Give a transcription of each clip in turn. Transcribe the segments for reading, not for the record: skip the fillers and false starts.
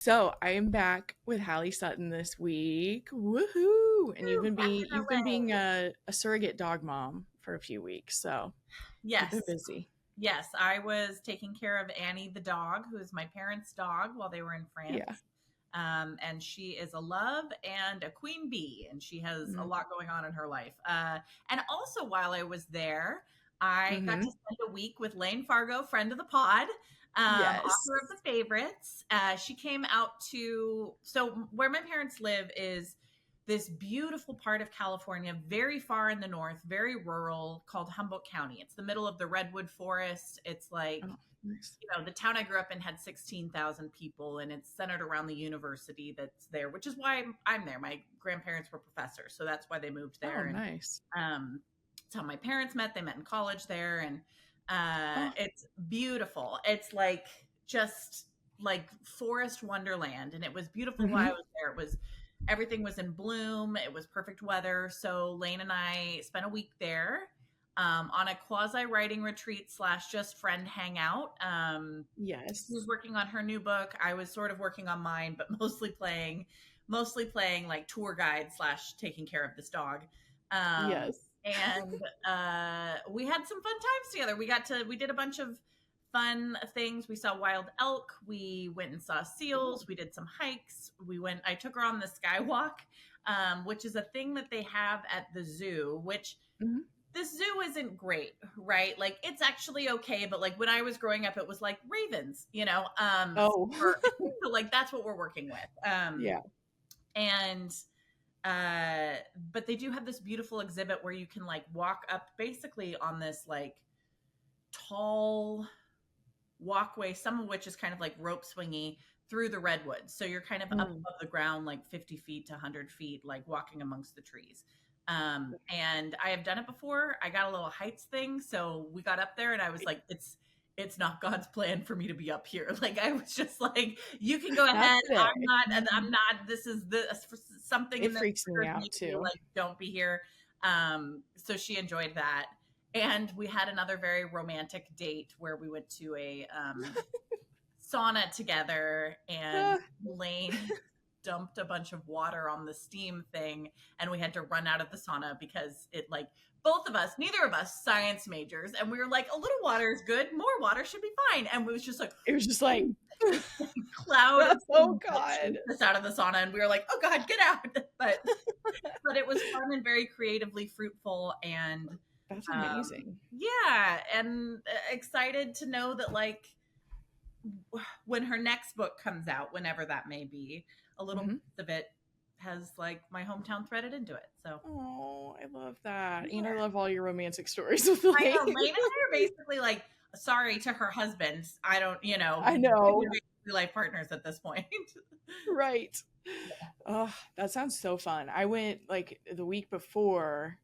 So I am back with Halley Sutton this week. Woohoo! And Woo, back in you've been being LA. a surrogate dog mom for a few weeks, so you've been Yes. busy. Yes. I was taking care of Annie the dog, who is my parents' dog while they were in Yeah. France. And she is a love and a queen bee, and she has a Mm-hmm. lot going on in her life. And also, while I was there, I got Mm-hmm. to spend a week with Lane Fargo, friend of the pod, Yes. author of The Favorites. She came out so where my parents live is this beautiful part of California, very far in the north, very rural, called Humboldt County. It's the middle of the redwood forest. It's like, Oh, nice. the town I grew up in had 16,000 people, and it's centered around the university that's there, which is why I'm there. My grandparents were professors, so that's why they moved Oh, there. And nice. it's how my parents met. They met in college there, and Oh. it's beautiful. It's like just like forest wonderland, and it was beautiful while I Mm-hmm. was there. It was everything was in bloom. It was perfect weather. So Lane and I spent a week there on a quasi writing retreat slash just friend hangout. She Yes. was working on her new book. I was sort of working on mine, but mostly playing like tour guide slash taking care of this dog. Um, Yes. and we had some fun times together. We did a bunch of fun things. We saw wild elk. We went and saw Ooh. seals. We did some hikes. I took her on the skywalk, which is a thing that they have at the zoo, which Mm-hmm. the zoo isn't great, right? Like it's actually okay, but like when I was growing up, it was like ravens, Oh. so like that's what we're working with. Yeah. And but they do have this beautiful exhibit where you can like walk up basically on this like tall walkway, some of which is kind of like rope swingy through the redwoods. So you're kind of up Mm. above the ground, like 50 feet to 100 feet, like walking amongst the trees. And I have done it before. I got a little heights thing. So we got up there and I was like, it's not God's plan for me to be up here. Like I was just like, you can go Not ahead. today. I'm not, this is something in It this freaks me triggers me out to be too. like, don't be here. So she enjoyed that. And we had another very romantic date where we went to a sauna together, and Ah, Lane dumped a bunch of water on the steam thing, and we had to run out of the sauna because it like both of us, neither of us science majors, and we were like, a little water is good, more water should be fine. And it was just like it was just like, this cloud of oh steam that God. chased us out of the sauna, and we were like, oh God, get out. But it was fun and very creatively fruitful, and That's amazing. yeah, and excited to know that like when her next book comes out, whenever that may be, a little Mm-hmm. piece of it has like my hometown threaded into it. So Oh, I love that. And I yeah, love all your romantic stories with I Lane. know. Lane and I are basically like sorry to her husband. I don't, I we're know. basically life partners at this point. Right. Oh, that sounds so fun. I went like the week before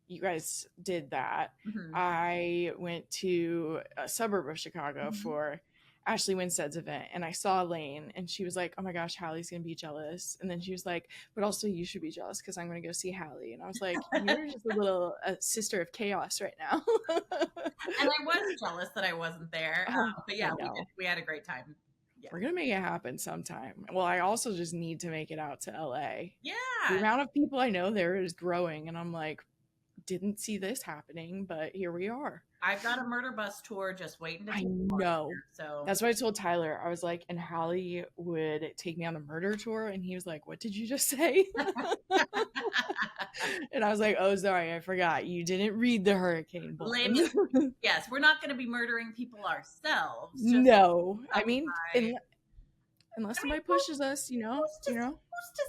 you guys did that. Mhm. I went to a suburb of Chicago Mhm. for Ashley Winstead's event and I saw Lane and she was like, oh my gosh, Hallie's going to be jealous. And then she was like, but also you should be jealous because I'm going to go see Hallie. And I was like, you're just a little sister of chaos right now. And I was jealous that I wasn't there, Oh, but I yeah, we did. know. We had a great time. Yeah, We're gonna make it happen sometime. Well, I also just need to make it out to LA. The yeah. amount of people I know there is growing, and I'm like, didn't see this happening, but here we are. I've got a murder bus tour just waiting to I take off know. here. So That's what I told Tyler. I was like, and Hallie would take me on the murder tour, and he was like, "What did you just say?" And I was like, "Oh, sorry, I forgot. You didn't read the hurricane blame blame." it. Yes, we're not going to be murdering people ourselves. Just No, I mean, outside. unless I mean, somebody pushes us, who's to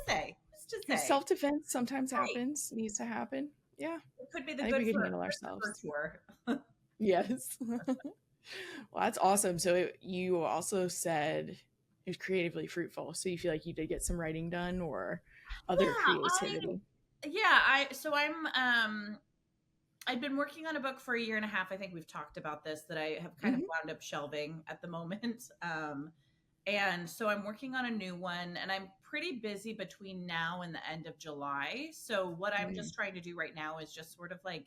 say? Who's to because say? self-defense sometimes Right. happens, needs to happen. Yeah, It could be the I think we can handle good for ourselves. tour. Yes. Well, that's awesome. So you also said it was creatively fruitful. So you feel like you did get some writing done or other Yeah, creativity. I've been working on a book for a year and a half. I think we've talked about this, that I have kind of Hmm. wound up shelving at the moment. And so I'm working on a new one, and I'm pretty busy between now and the end of July. So what I'm Mm. just trying to do right now is just sort of like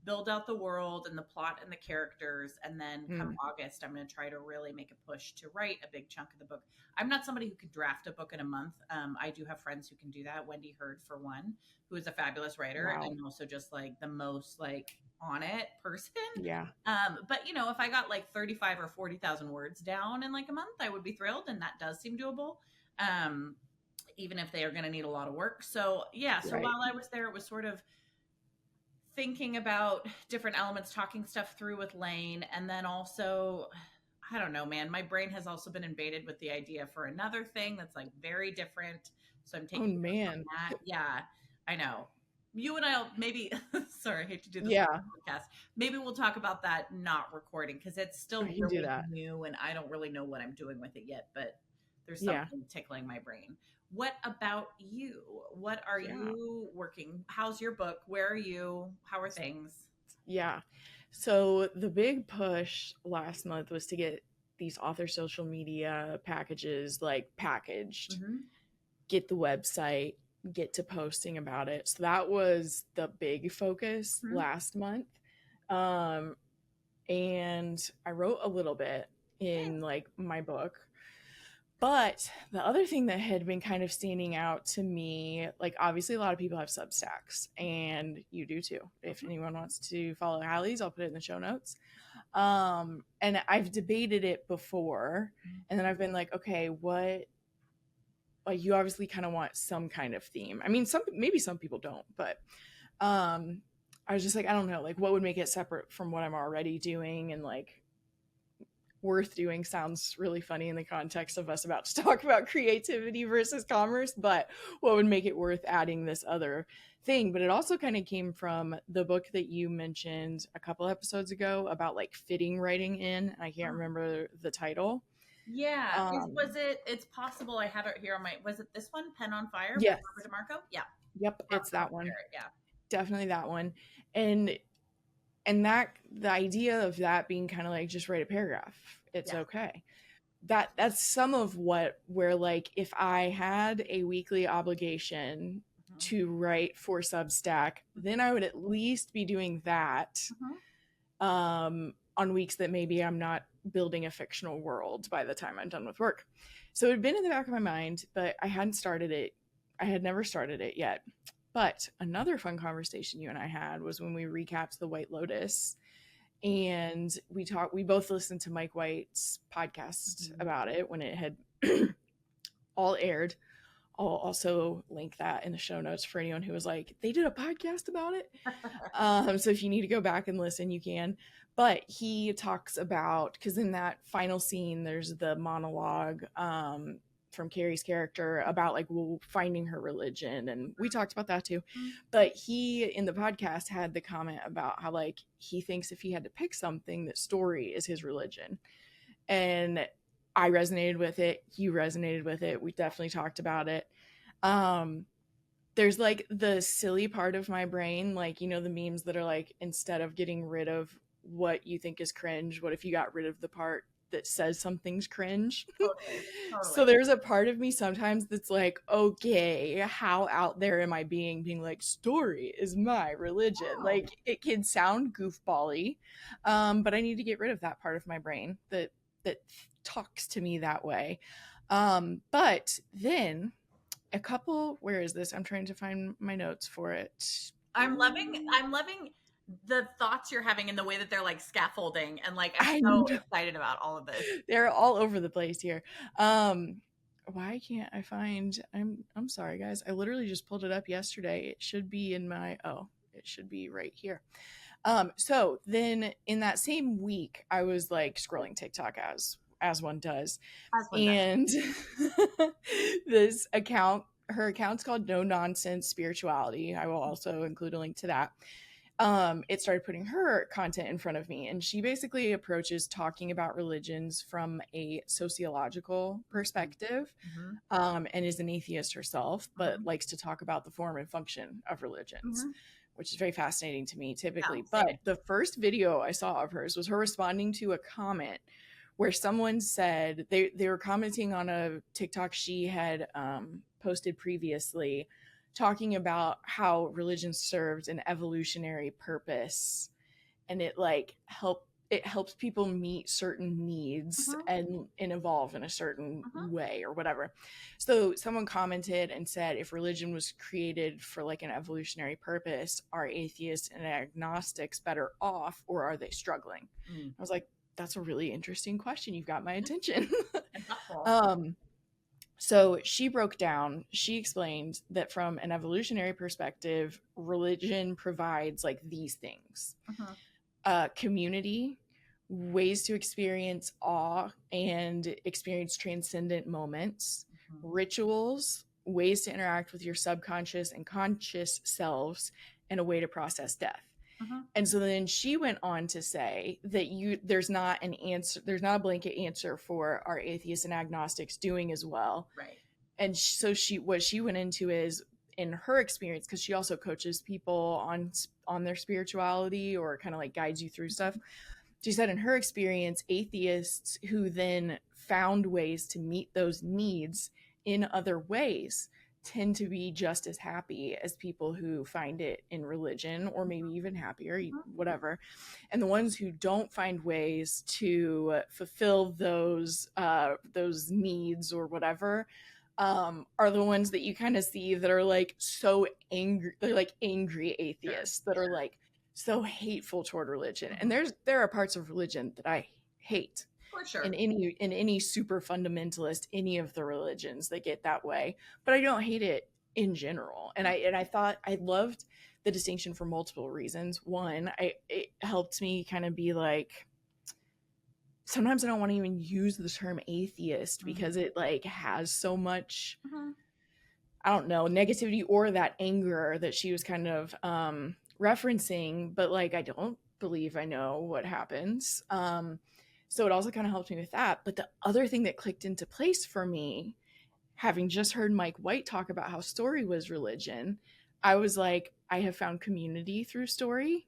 build out the world and the plot and the characters. And then come Mm. August, I'm going to try to really make a push to write a big chunk of the book. I'm not somebody who could draft a book in a month. I do have friends who can do that. Wendy Hurd, for one, who is a fabulous writer Wow. and also just like the most like on it person. Yeah. But you know, if I got like 35 or 40,000 words down in like a month, I would be thrilled. And that does seem doable. Even if they are going to need a lot of work. So yeah. So Right. while I was there, it was sort of thinking about different elements, talking stuff through with Lane. And then also, I don't know, man, my brain has also been invaded with the idea for another thing that's like very different. So I'm Oh taking man. that. Yeah, I know. You and I'll maybe, sorry, I hate to do this Yeah, podcast. Maybe we'll talk about that not recording because it's still I can do really that. new and I don't really know what I'm doing with it yet, but there's Yeah. something tickling my brain. What about you? What are Yeah. you working? How's your book? Where are you? How are things? Yeah. So the big push last month was to get these author social media packages like packaged, Mm-hmm. get the website, get to posting about it. So that was the big focus Mm-hmm. last month. Um, and I wrote a little bit in like my book. But the other thing that had been kind of standing out to me, like obviously a lot of people have Substacks, and you do too. If anyone wants to follow Hallie's, I'll put it in the show notes. And I've debated it before, and then I've been like, okay, what? Like you obviously kind of want some kind of theme. I mean, maybe some people don't, but I was just like, I don't know, like what would make it separate from what I'm already doing, and like worth doing sounds really funny in the context of us about to talk about creativity versus commerce, but what would make it worth adding this other thing? But it also kind of came from the book that you mentioned a couple episodes ago about like fitting writing in. I can't remember the title. Yeah. Was it? It's possible I have it here on my. Was it this one, Pen on Fire by Yes. Robert DeMarco? Yeah. Yep, it's that one. Yeah. Definitely that one. And that the idea of that being kind of like just write a paragraph. It's okay. That's some of where like if I had a weekly obligation to write for Substack, then I would at least be doing that on weeks that maybe I'm not building a fictional world by the time I'm done with work. So it had been in the back of my mind, but I hadn't started it. I had never started it yet. But another fun conversation you and I had was when we recapped the White Lotus, and we both listened to Mike White's podcast about it when it had all aired. I'll also link that in the show notes for anyone who was like, they did a podcast about it. So if you need to go back and listen, you can. But he talks about, because in that final scene, there's the monologue from Carrie's character about like finding her religion, and we talked about that too. But he in the podcast had the comment about how like he thinks if he had to pick something, that story is his religion. And I resonated with it, you resonated with it, we definitely talked about it. There's like the silly part of my brain, like, you know, the memes that are like, instead of getting rid of what you think is cringe, what if you got rid of the part that says something's cringe? Totally. So there's a part of me sometimes that's like, okay, how out there am I being like, story is my religion? Like it can sound goofball-y, but I need to get rid of that part of my brain that talks to me that way. But then where is this? I'm trying to find my notes for it. I'm loving the thoughts you're having and the way that they're like scaffolding, and like I'm so excited about all of this. They're all over the place here. Why can't I find? I'm sorry, guys. I literally just pulled it up yesterday. It should be in my it should be right here. So then in that same week, I was like scrolling TikTok as one does, and this account, her account's called No Nonsense Spirituality. I will also include a link to that. It started putting her content in front of me, and she basically approaches talking about religions from a sociological perspective, and is an atheist herself, but likes to talk about the form and function of religions, which is very fascinating to me typically. But the first video I saw of hers was her responding to a comment where someone said they were commenting on a TikTok she had posted previously, talking about how religion served an evolutionary purpose and it helps people meet certain needs and evolve in a certain way or whatever. So someone commented and said, if religion was created for like an evolutionary purpose, are atheists and agnostics better off, or are they struggling? I was like, that's a really interesting question. You've got my attention. So she explained that from an evolutionary perspective, religion provides like these things: community, ways to experience awe and experience transcendent moments, rituals, ways to interact with your subconscious and conscious selves, and a way to process death. And so then she went on to say that there's not a blanket answer for our atheists and agnostics doing as well. Right. And so what she went into is, in her experience, because she also coaches people on their spirituality or kind of like guides you through stuff. She said in her experience, atheists who then found ways to meet those needs in other ways tend to be just as happy as people who find it in religion, or maybe even happier, whatever. And the ones who don't find ways to fulfill those needs or whatever are the ones that you kind of see that are like so angry. They're like angry atheists that are like so hateful toward religion. And there are parts of religion that I hate. For sure. In any super fundamentalist, any of the religions that get that way, but I don't hate it in general. And I thought I loved the distinction for multiple reasons. One, it helped me kind of be like, sometimes I don't want to even use the term atheist because it like has so much, I don't know, negativity or that anger that she was kind of referencing, but like, I don't believe I know what happens. So it also kind of helped me with that. But the other thing that clicked into place for me, having just heard Mike White talk about how story was religion, I was like, I have found community through story.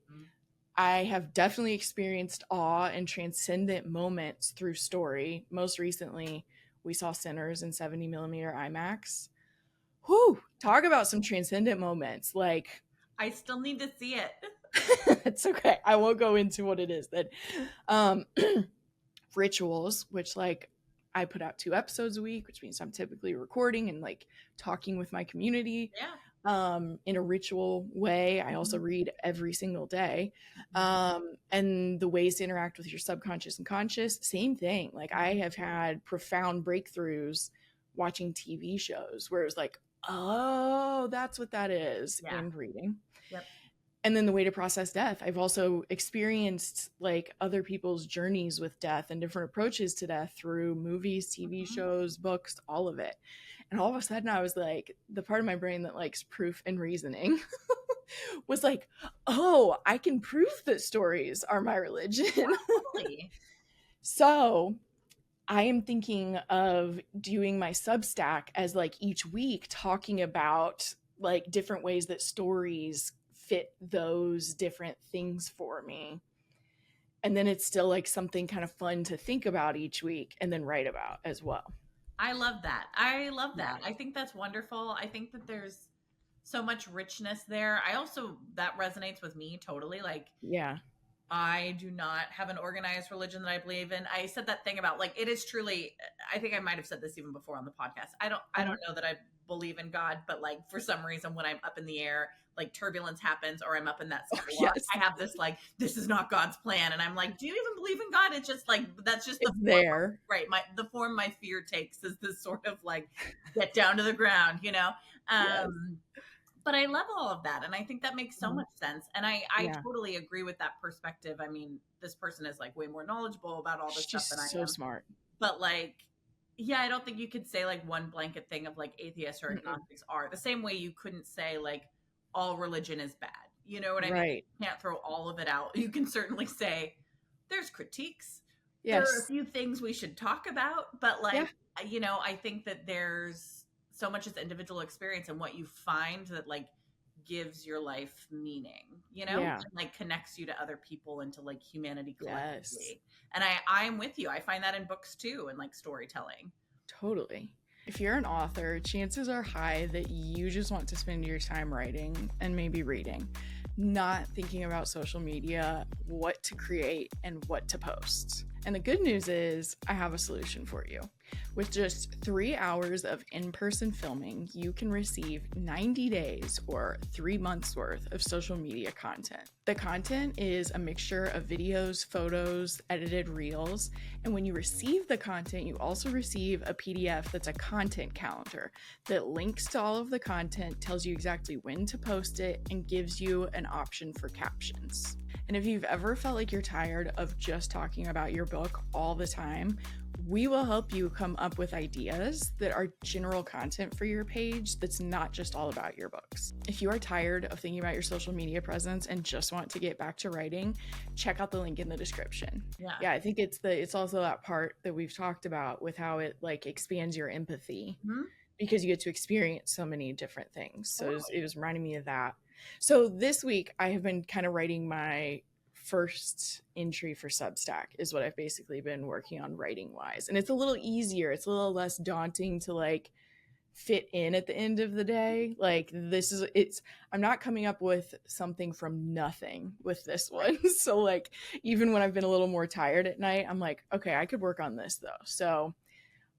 I have definitely experienced awe and transcendent moments through story. Most recently, we saw Sinners in 70 millimeter IMAX. Whew, talk about some transcendent moments. Like, I still need to see it. It's okay. I won't go into what it is. That rituals, which like I put out 2 episodes a week, which means I'm typically recording and like talking with my community in a ritual way. I also read every single day. And the ways to interact with your subconscious and conscious, same thing. Like I have had profound breakthroughs watching TV shows where it was like, oh, that's what that is, and reading. And then the way to process death. I've also experienced like other people's journeys with death and different approaches to death through movies, TV shows, books, all of it. And all of a sudden I was like, the part of my brain that likes proof and reasoning was like, oh, I can prove that stories are my religion. So I am thinking of doing my Substack as like each week talking about like different ways that stories fit those different things for me. And then it's still like something kind of fun to think about each week and then write about as well. I love that. I think that's wonderful. I think that there's so much richness there. That resonates with me totally. Like, I do not have an organized religion that I believe in. I said that thing about like, it is truly, I think I might've said this even before on the podcast. I don't know that I believe in God, but like for some reason when I'm up in the air, like turbulence happens or I'm up in that skywalk, I have this like, this is not God's plan. And I'm like, do you even believe in God? It's just like, that's just the form, there. Right. The form my fear takes is this sort of like, get down to the ground, you know? But I love all of that. And I think that makes so much sense. And I totally agree with that perspective. I mean, this person is like way more knowledgeable about all this stuff than I am. So smart. But like, I don't think you could say like one blanket thing of like atheists or agnostics are the same way you couldn't say like all religion is bad. You know what I mean? You can't throw all of it out. You can certainly say there's critiques. There are a few things we should talk about, but like, you know, I think that there's so much as individual experience and what you find that like gives your life meaning, you know, and like connects you to other people and to like humanity collectively. And I'm with you. I find that in books too, and like storytelling. Totally. If you're an author, chances are high that you just want to spend your time writing and maybe reading. not thinking about social media, what to create and what to post. And the good news is I have a solution for you. With just 3 hours of in-person filming, you can receive 90 days or 3 months worth of social media content. The content is a mixture of videos, photos, edited reels, and when you receive the content, you also receive a PDF that's a content calendar that links to all of the content, tells you exactly when to post it, and gives you an option for captions. And if you've ever felt like you're tired of just talking about your book all the time, we will help you come up with ideas that are general content for your page that's not just all about your books. If you are tired of thinking about your social media presence and just want to get back to writing, check out the link in the description. Yeah, I think it's also that part that we've talked about with how it like expands your empathy, because you get to experience so many different things. So it was reminding me of that. So this week I have been kind of writing my first entry for Substack is what I've basically been working on writing wise. And it's a little easier. It's a little less daunting to like fit in at the end of the day. Like I'm not coming up with something from nothing with this one. So like even when I've been a little more tired at night, I'm like, okay, I could work on this though. So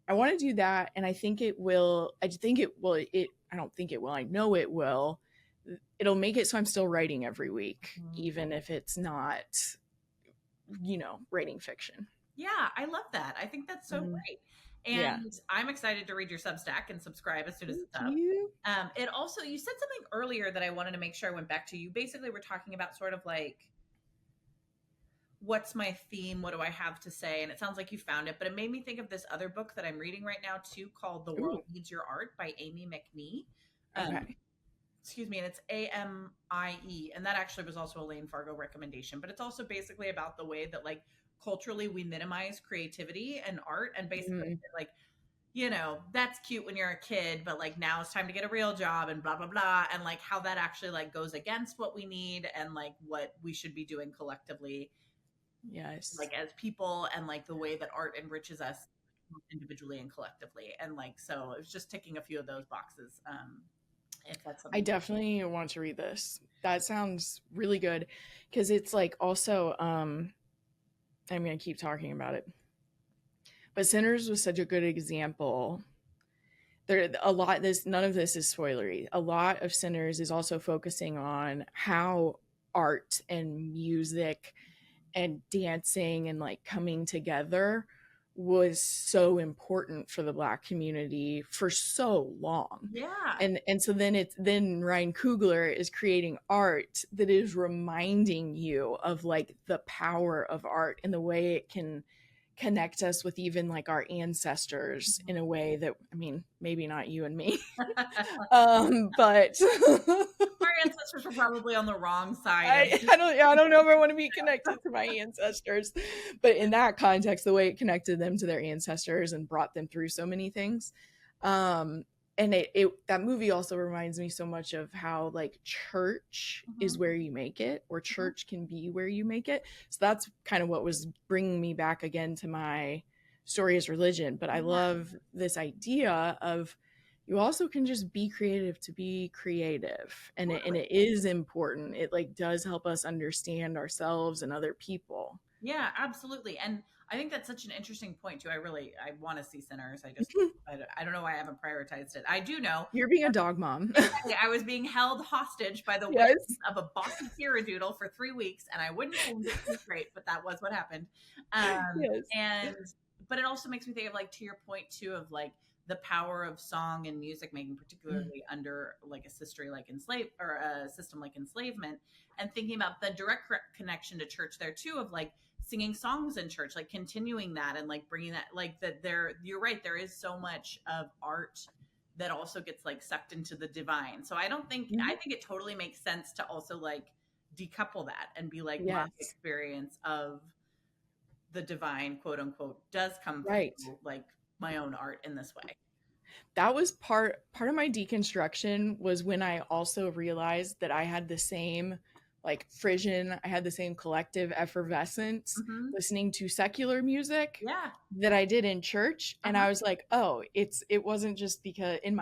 I want to do that. And I think it will, I don't think it will. I know it will. It'll make it so I'm still writing every week, even if it's not, writing fiction. Yeah, I love that. I think that's so great. And I'm excited to read your Substack and subscribe as soon as it's up. It also, you said something earlier that I wanted to make sure I went back to. You basically were talking about sort of like, what's my theme? What do I have to say? And it sounds like you found it, but it made me think of this other book that I'm reading right now too, called The World Needs Your Art by Amy McNee. Excuse me, and it's AMIE, and that actually was also a Lane Fargo recommendation. But it's also basically about the way that like culturally we minimize creativity and art, and basically like, that's cute when you're a kid, but like now it's time to get a real job and blah blah blah, and like how that actually like goes against what we need and like what we should be doing collectively. Yes. Like as people, and like the way that art enriches us individually and collectively, and like so it's just ticking a few of those boxes. If that's something I definitely want to read this. That sounds really good because it's like also I'm going to keep talking about it. But Sinners was such a good example. None of this is spoilery. A lot of Sinners is also focusing on how art and music and dancing and like coming together was so important for the Black community for so long. And so then Ryan Coogler is creating art that is reminding you of like the power of art and the way it can connect us with even like our ancestors in a way that, I mean, maybe not you and me, but our ancestors were probably on the wrong side. I don't know if I want to be connected to my ancestors, but in that context, the way it connected them to their ancestors and brought them through so many things. And that movie also reminds me so much of how like church is where you make it, or church can be where you make it. So that's kind of what was bringing me back again to my story as religion. But I love this idea of you also can just be creative to be creative. And it is important. It like does help us understand ourselves and other people. Yeah, absolutely. And I think that's such an interesting point too. I want to see Sinners. I don't know why I haven't prioritized it. I do know you're being a dog mom. I was being held hostage by the whims of a bossy Kiradoodle for 3 weeks, and I wouldn't change it. It was great, but that was what happened. But it also makes me think of like, to your point too, of like the power of song and music making, particularly under like a system like enslavement, and thinking about the direct connection to church there too, of like singing songs in church, like continuing that and like bringing that, like that you're right, there is so much of art that also gets like sucked into the divine. So I think it totally makes sense to also like decouple that and be like, my experience of the divine, quote unquote, does come through like my own art in this way. That was part of my deconstruction, was when I also realized that I had the same like frisson, I had the same collective effervescence listening to secular music that I did in church. And I was like, oh, it wasn't just because in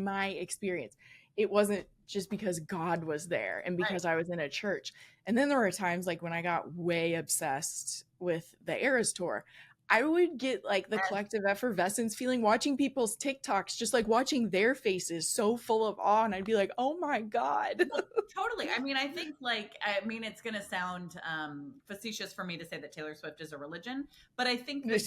my experience, it wasn't just because God was there and Right. because I was in a church. And then there were times like when I got way obsessed with the Eras tour, I would get like the Yes. collective effervescence feeling watching people's TikToks, just like watching their faces so full of awe. And I'd be like, oh my God. Well, totally. I mean, I think like I mean, it's going to sound facetious for me to say that Taylor Swift is a religion, but I think that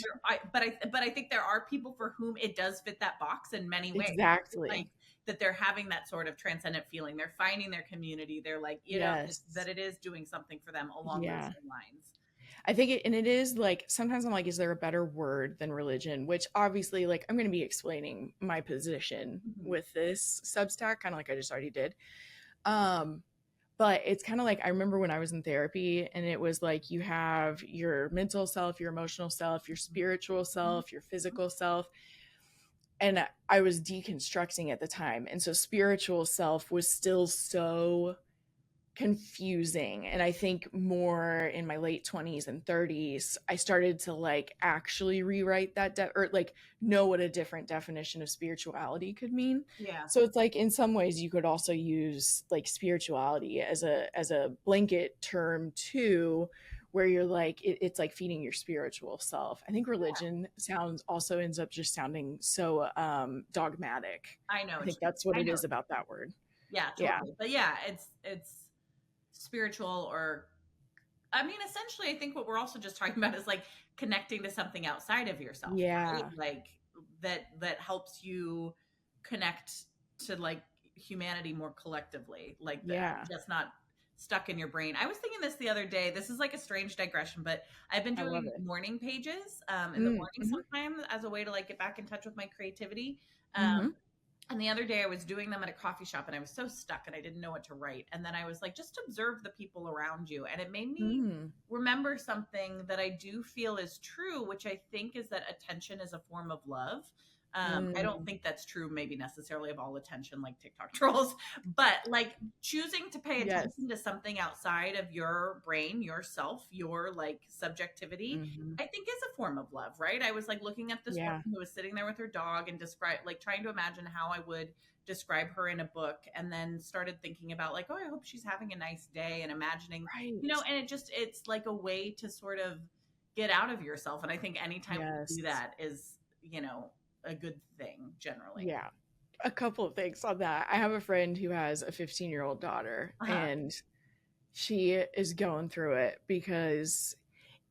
but I think there are people for whom it does fit that box in many ways. Like Exactly. that they're having that sort of transcendent feeling. They're finding their community. They're like, that Yes. it is doing something for them along those Yeah. same lines. I think it, and it is like sometimes I'm like, is there a better word than religion? Which obviously, like, I'm going to be explaining my position Mhm. with this Substack, kind of like I just already did. Um, but it's kind of like I remember when I was in therapy, and it was like you have your mental self, your emotional self, your spiritual Mhm. self, your physical self. And I was deconstructing at the time. And so spiritual self was still so confusing. And I think more in my late 20s and 30s I started to like actually rewrite that or like know what a different definition of spirituality could mean. Yeah. So it's like in some ways you could also use like spirituality as a blanket term too, where you're like it's like feeding your spiritual self. I think religion sounds also ends up just sounding so dogmatic. I know I what think you mean. that's what I it know. is about that word. Yeah, Yeah. totally. But yeah, it's spiritual or I mean, essentially, I think what we're also just talking about is like connecting to something outside of yourself, right? Yeah. Like that helps you connect to like humanity more collectively, like Yeah. just not stuck in your brain. I was thinking this the other day. This is like a strange digression, but I've been I love doing it. morning pages in the Mm, morning mhm, sometimes as a way to like get back in touch with my creativity. mhm, And the other day I was doing them at a coffee shop and I was so stuck and I didn't know what to write. And then I was like, just observe the people around you. And it made me mm, remember something that I do feel is true, which I think is that attention is a form of love. I don't mm. think that's true, maybe necessarily of all attention, like TikTok trolls, but like choosing to pay Yes. attention to something outside of your brain, yourself, your like subjectivity, Mhm. I think is a form of love, right? I was like looking at this woman Yeah. who was sitting there with her dog and describe like trying to imagine how I would describe her in a book and then started thinking about like, oh, I hope she's having a nice day and imagining, Right. and it's like a way to sort of get out of yourself. And I think anytime we do Yes. that is, a good thing generally. Yeah. A couple of things on that. I have a friend who has a 15-year-old daughter, Uh-huh. and she is going through it because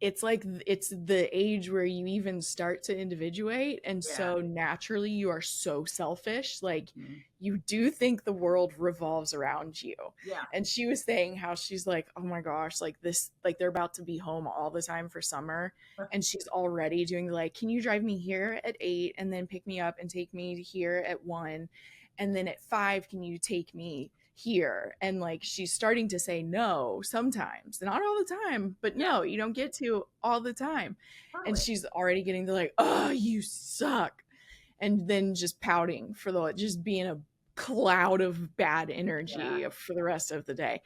it's like it's the age where you even start to individuate, and Yeah. so naturally you are so selfish, like Mhm. you do think the world revolves around you. Yeah. And she was saying how she's like, oh my gosh, like this, like they're about to be home all the time for summer, and she's already doing like, can you drive me here at 8 and then pick me up and take me here at 1, and then at 5 can you take me here? And like she's starting to say no sometimes, not all the time, but Yeah. no, you don't get to all the time. And Totally. she's already getting to like, oh, you suck, and then just pouting for the just being a cloud of bad Yeah. energy for the rest of the day.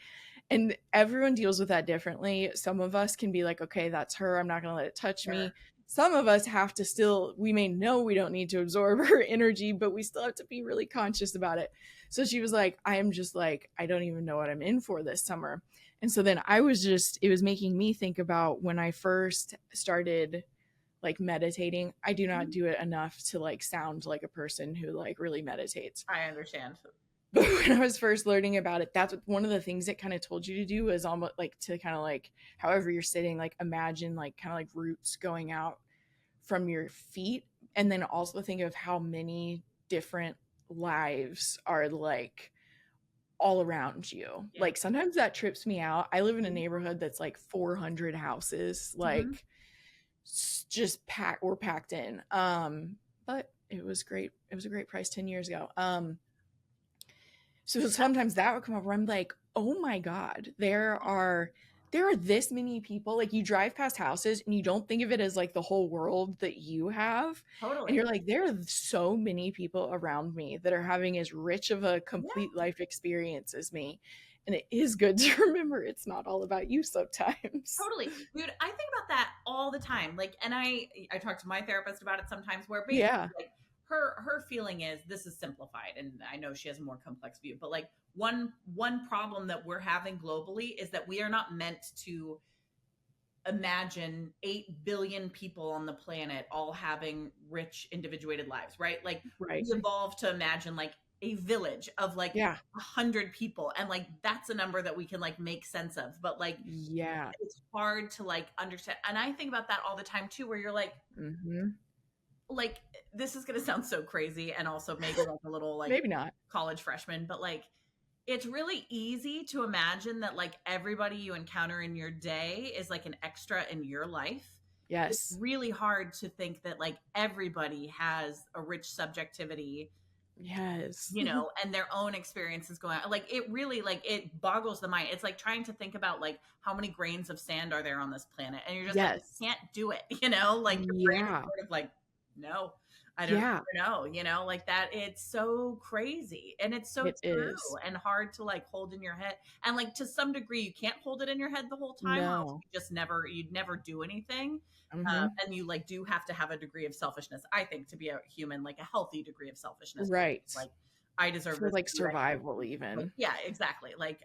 And everyone deals with that differently. Some of us can be like, okay, that's her, I'm not going to let it touch Sure. me. Some of us have to still, we may know we don't need to absorb her energy, but we still have to be really conscious about it. So she was like, I am just like, I don't even know what I'm in for this summer. And so then I was just, it was making me think about when I first started like meditating. I do not Mhm. do it enough to like sound like a person who like really meditates. I understand. But when I was first learning about it, that's one of the things it kind of told you to do is almost like to kind of like, however you're sitting, like imagine like kind of like roots going out from your feet. And then also think of how many different lives are like all around you. Yeah. Like sometimes that trips me out. I live in a Mhm. neighborhood that's like 400 houses, Mhm. like just packed, we're packed in. But it was great. It was a great price 10 years ago. So sometimes that would come up where I'm like, oh my God, there are this many people. Like you drive past houses and you don't think of it as like the whole world that you have. And Totally. you're like, there are so many people around me that are having as rich of a Yeah. complete life experience as me. And it is good to remember it's not all about you sometimes. Totally. Dude, I think about that all the time. Like, and I talk to my therapist about it sometimes where basically Yeah. like her feeling is, this is simplified, and I know she has a more complex view, but like one problem that we're having globally is that we are not meant to imagine 8 billion people on the planet all having rich individuated lives, right? Like Right. we evolved to imagine like a village of like Yeah. 100 people, and like that's a number that we can like make sense of, but like Yeah. it's hard to like understand. And I think about that all the time too, where you're Mm-hmm. like this is going to sound so crazy and also maybe like a little like Maybe not. college freshman, but like it's really easy to imagine that like everybody you encounter in your day is like an extra in your life. It's Yes. really hard to think that like everybody has a rich subjectivity, Yes. you know, and their own experiences going on. Like it really like it boggles the mind. It's like trying to think about like how many grains of sand are there on this planet, and you're just like, Yes. you can't do it, you know, like your brain is Yeah. sort of like, no, I don't Yeah. know, you know, like that. It's so crazy and it's so It true is. and hard to like hold in your head. And like to some degree, you can't hold it in your head the whole time, or else No. you'd never do anything. Mm-hmm. And you like do have to have a degree of selfishness, I think, to be a human, like a healthy degree of selfishness. Right. Like I deserve For this like food, survival like, even. yeah, exactly. Like,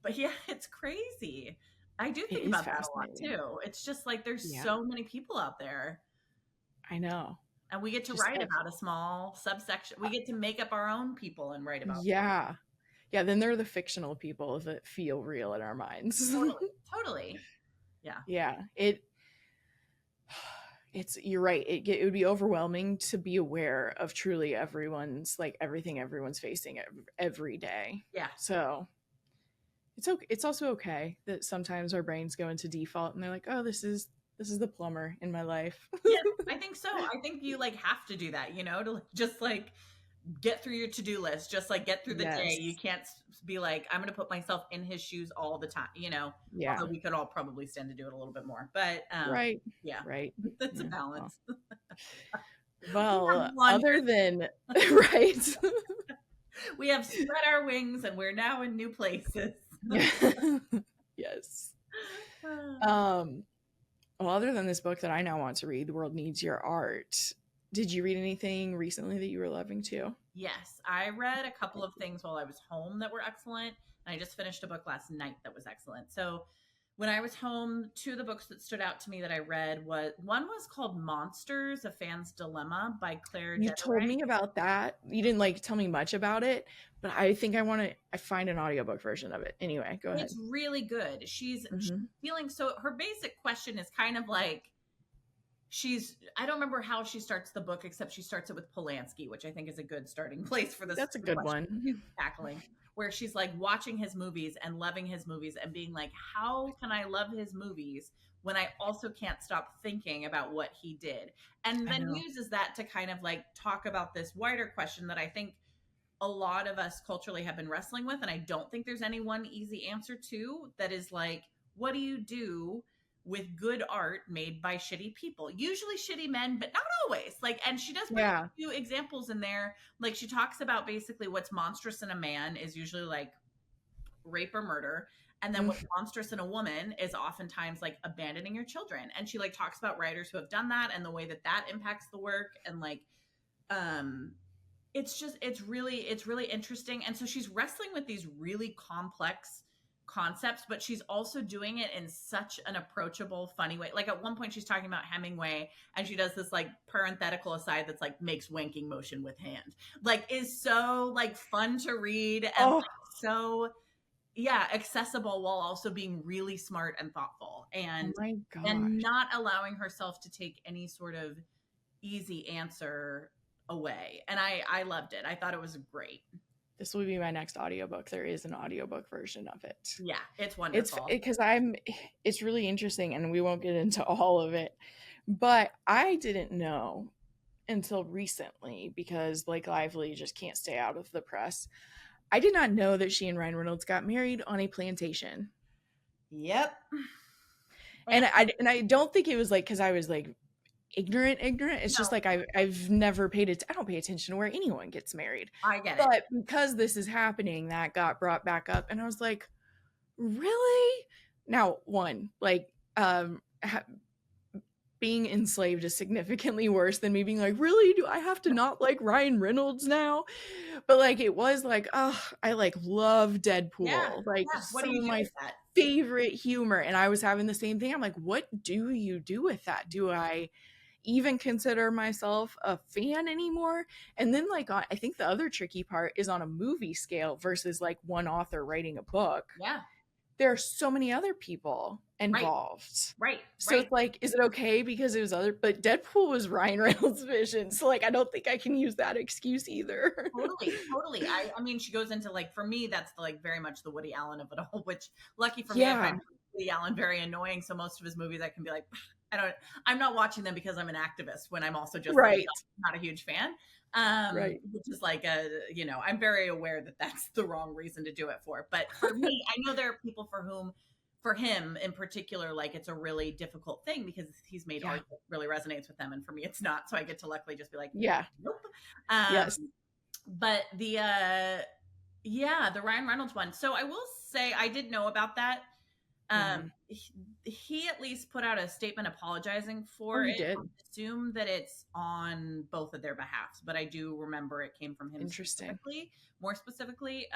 but yeah, it's crazy. I do It think is about that a lot fascinating. too. It's just like there's Yeah. so many people out there, I know. and we get to Just write about a small subsection. We get to make up our own people and write about yeah. Yeah, then they're the fictional people that feel real in our minds. them. Totally. Yeah. Yeah. It's you're right. It would be overwhelming to be aware of truly everyone's like everything everyone's facing every day. Yeah. So it's okay. It's also okay that sometimes our brains go into default and they're like, oh, this is the plumber in my life. Yeah, I think so. I think you like have to do that, you know, to just like get through your to-do list, just like get through the day. Yes. You can't be like, I'm going to put myself in his shoes all the time, you know, Yeah. although we could all probably stand to do it a little bit more, but Right. yeah, Right. that's a Yeah. balance. Well, One- other than right. we have spread our wings and we're now in new places. Yes. Well, other than this book that I now want to read, The World Needs Your Art, did you read anything recently that you were loving too? Yes, I read a couple of things while I was home that were excellent, and I just finished a book last night that was excellent. So when I was home, two of the books that stood out to me that I read one was called Monsters, A Fan's Dilemma by Claire You Devereaux. told me about that. You didn't like tell me much about it, but I think I find an audiobook version of it. Anyway, go ahead. It's really good. She's feeling so, her basic question is kind of like, I don't remember how she starts the book, except she starts it with Polanski, which I think is a good starting place for this. That's a good one. Tackling, where she's like watching his movies and loving his movies and being like, how can I love his movies when I also can't stop thinking about what he did? And then uses that to kind of like talk about this wider question that I think a lot of us culturally have been wrestling with. And I don't think there's any one easy answer to, that is like, what do you do with good art made by shitty people, usually shitty men, but not always. Like, and she does bring a few examples in there. Like she talks about basically what's monstrous in a man is usually like rape or murder. And then what's monstrous in a woman is oftentimes like abandoning your children. And she like talks about writers who have done that and the way that that impacts the work. And like, it's really interesting. And so she's wrestling with these really complex concepts, but she's also doing it in such an approachable, funny way. Like at one point she's talking about Hemingway and she does this like parenthetical aside that's like makes wanking motion with hand, like is so like fun to read and like, so accessible while also being really smart and thoughtful and not allowing herself to take any sort of easy answer away. And I loved it. I thought it was great. This will be my next audiobook. There is an audiobook version of it. Yeah, it's wonderful. It's really interesting, and we won't get into all of it, but I didn't know until recently, because Blake Lively just can't stay out of the press. I did not know that she and Ryan Reynolds got married on a plantation. Yep. And I don't think it was like because I was like ignorant. It's just like I've never paid it. I don't pay attention to where anyone gets married. I get it. But because this is happening, that got brought back up, and I was like, really? Now, one, like, being enslaved is significantly worse than me being like, really? Do I have to not like Ryan Reynolds now? But like, it was like, oh, I like love Yeah. Deadpool. Like, Yeah. What do some you of do my with that? favorite humor. And I was having the same thing. I'm like, what do you do with that? Do I even consider myself a fan anymore? And then, like, I think the other tricky part is on a movie scale versus like one author writing a book. Yeah. There are so many other people Right. involved. Right. So Right. it's like, is it okay because it was other, but Deadpool was Ryan Reynolds' vision. So like, I don't think I can use that excuse either. Totally, totally. I mean, she goes into like for me, that's the, like very much the Woody Allen of it all. Which, lucky for me, I Yeah, find Woody Allen very annoying. So most of his movies, I can be like, I don't. I'm not watching them because I'm an activist. When I'm also just like right, not a huge fan. right. Which is like I'm very aware that that's the wrong reason to do it for. But for me, I know there are people for whom, for him in particular, like it's a really difficult thing because he's made Yeah, art that really resonates with them, and for me, it's not. So I get to luckily just be like, yeah, nope. Um, yes. but the Ryan Reynolds one. So I will say I did know about that. Mhm. He at least put out a statement apologizing Oh, for he it. I did. assume that it's on both of their behalfs, but I do remember it came from him Interesting. specifically, more specifically.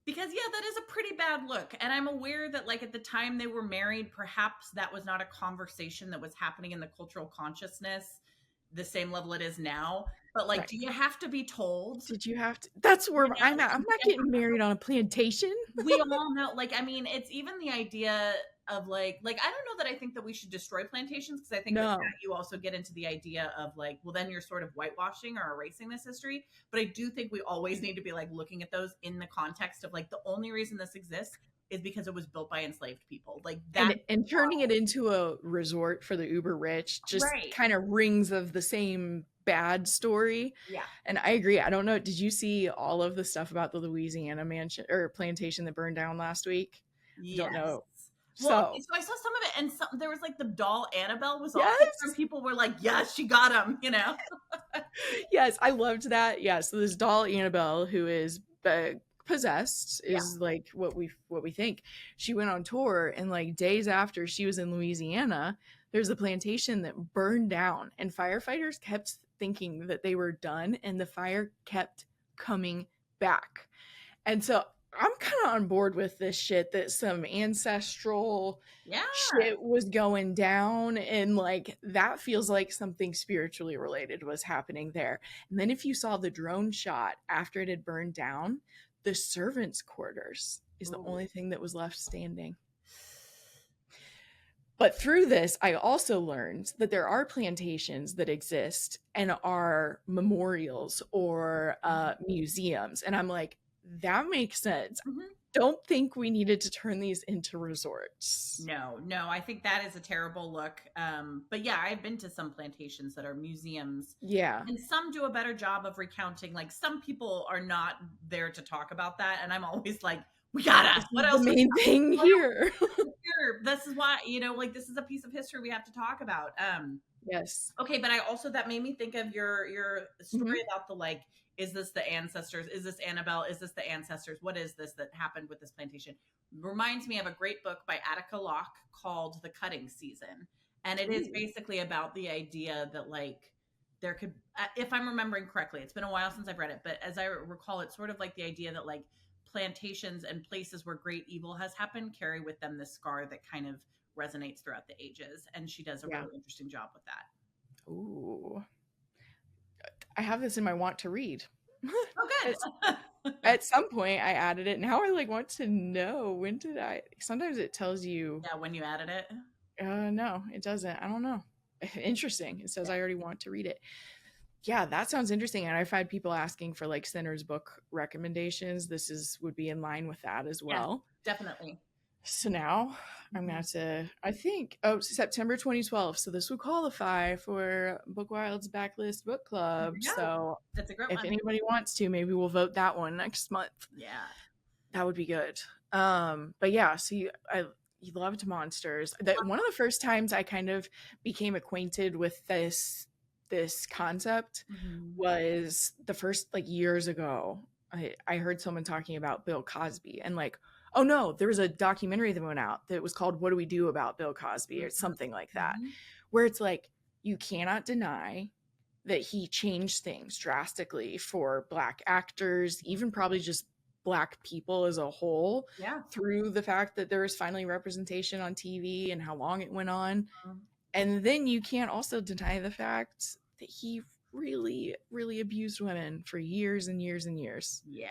Because yeah, that is a pretty bad look. And I'm aware that like at the time they were married, perhaps that was not a conversation that was happening in the cultural consciousness the same level it is now. But like, do Right. you have to be told? Did you have to? That's You where I'm know, at. I'm not getting married on a plantation. we all know, like, I mean, it's even the idea of like I don't know that I think that we should destroy plantations, because I think with No. that you also get into the idea of like, well, then you're sort of whitewashing or erasing this history. But I do think we always need to be like looking at those in the context of like the only reason this exists is because it was built by enslaved people. Like that, And turning it into a resort for the uber rich just right? kind of rings of the same bad story. Yeah. And I agree. I don't know. Did you see all of the stuff about the Louisiana mansion or plantation that burned down last week? I don't Yes. know. Well, okay, So, so I saw some of it, and some, there was like the doll Annabelle was also there, and yes. people were like, "Yes, she got him," you know. Yes, I loved that. Yeah, so this doll Annabelle, who is possessed, Yeah. is like what we think. She went on tour, and like days after she was in Louisiana, there's a plantation that burned down, and firefighters kept thinking that they were done, and the fire kept coming back. And so I'm kind of on board with this shit that some ancestral Yeah. shit was going down, and like that feels like something spiritually related was happening there. And then if you saw the drone shot after it had burned down, the servants' quarters is the Ooh. only thing that was left standing. But through this, I also learned that there are plantations that exist and are memorials or museums. And I'm like, that makes sense. Mhm. Don't think we needed to turn these into resorts. No, no, I think that is a terrible look. But yeah, I've been to some plantations that are museums, Yeah. and some do a better job of recounting. Like some people are not there to talk about that, and I'm always like, we gotta. This What is the else? main thing What else here. is here? This is why like this is a piece of history we have to talk about. Yes. Okay, but I also that made me think of your Mhm. story about the like, is this the ancestors? Is this Annabelle? Is this the ancestors? What is this that happened with this plantation? Reminds me of a great book by Attica Locke called The Cutting Season. And it is Ooh. basically about the idea that like there could, if I'm remembering correctly, it's been a while since I've read it, but as I recall, it's sort of like the idea that like plantations and places where great evil has happened carry with them this scar that kind of resonates throughout the ages. And she does a Yeah. really interesting job with that. Ooh. I have this in my want to read. Oh, It's, good. at some point I added it. Now I like want to know, when did I, sometimes it tells you, Yeah, when you added it. no, it doesn't. I don't know. Interesting. It says Yeah. I already want to read it. Yeah, that sounds interesting. And I've had people asking for like Center's book recommendations. This is would be in line with that as Yes, well. definitely. So now I'm Mhm. going to, I think, oh, September 2012. So this would qualify for Bookwild's Backlist Book There Club. we go. So That's a great if one. anybody wants to, maybe we'll vote that one next month. Yeah. That would be good. But yeah, so you loved monsters. That one of the first times I kind of became acquainted with this concept Mhm. was the first like years ago. I heard someone talking about Bill Cosby and like, oh no, there was a documentary that went out that was called "What Do We Do About Bill Cosby" or Mhm. something like that, Mhm. where it's like, you cannot deny that he changed things drastically for Black actors, even probably just Black people as a whole, Yeah. through the fact that there was finally representation on TV and how long it went on. Mhm. And then you can't also deny the fact that he really, really abused women for years and years and years. Yeah.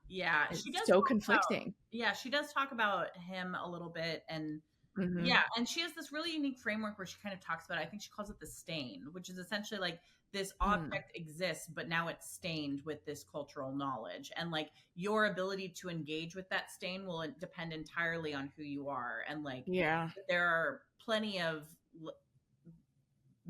Yeah. She It's does so talk about, conflicting. yeah, she does talk about him a little bit. And Mm-hmm. yeah, and she has this really unique framework where she kind of talks about, I think she calls it the stain, which is essentially like this Mm. object exists, but now it's stained with this cultural knowledge. And like your ability to engage with that stain will depend entirely on who you are. And like Yeah. there are plenty of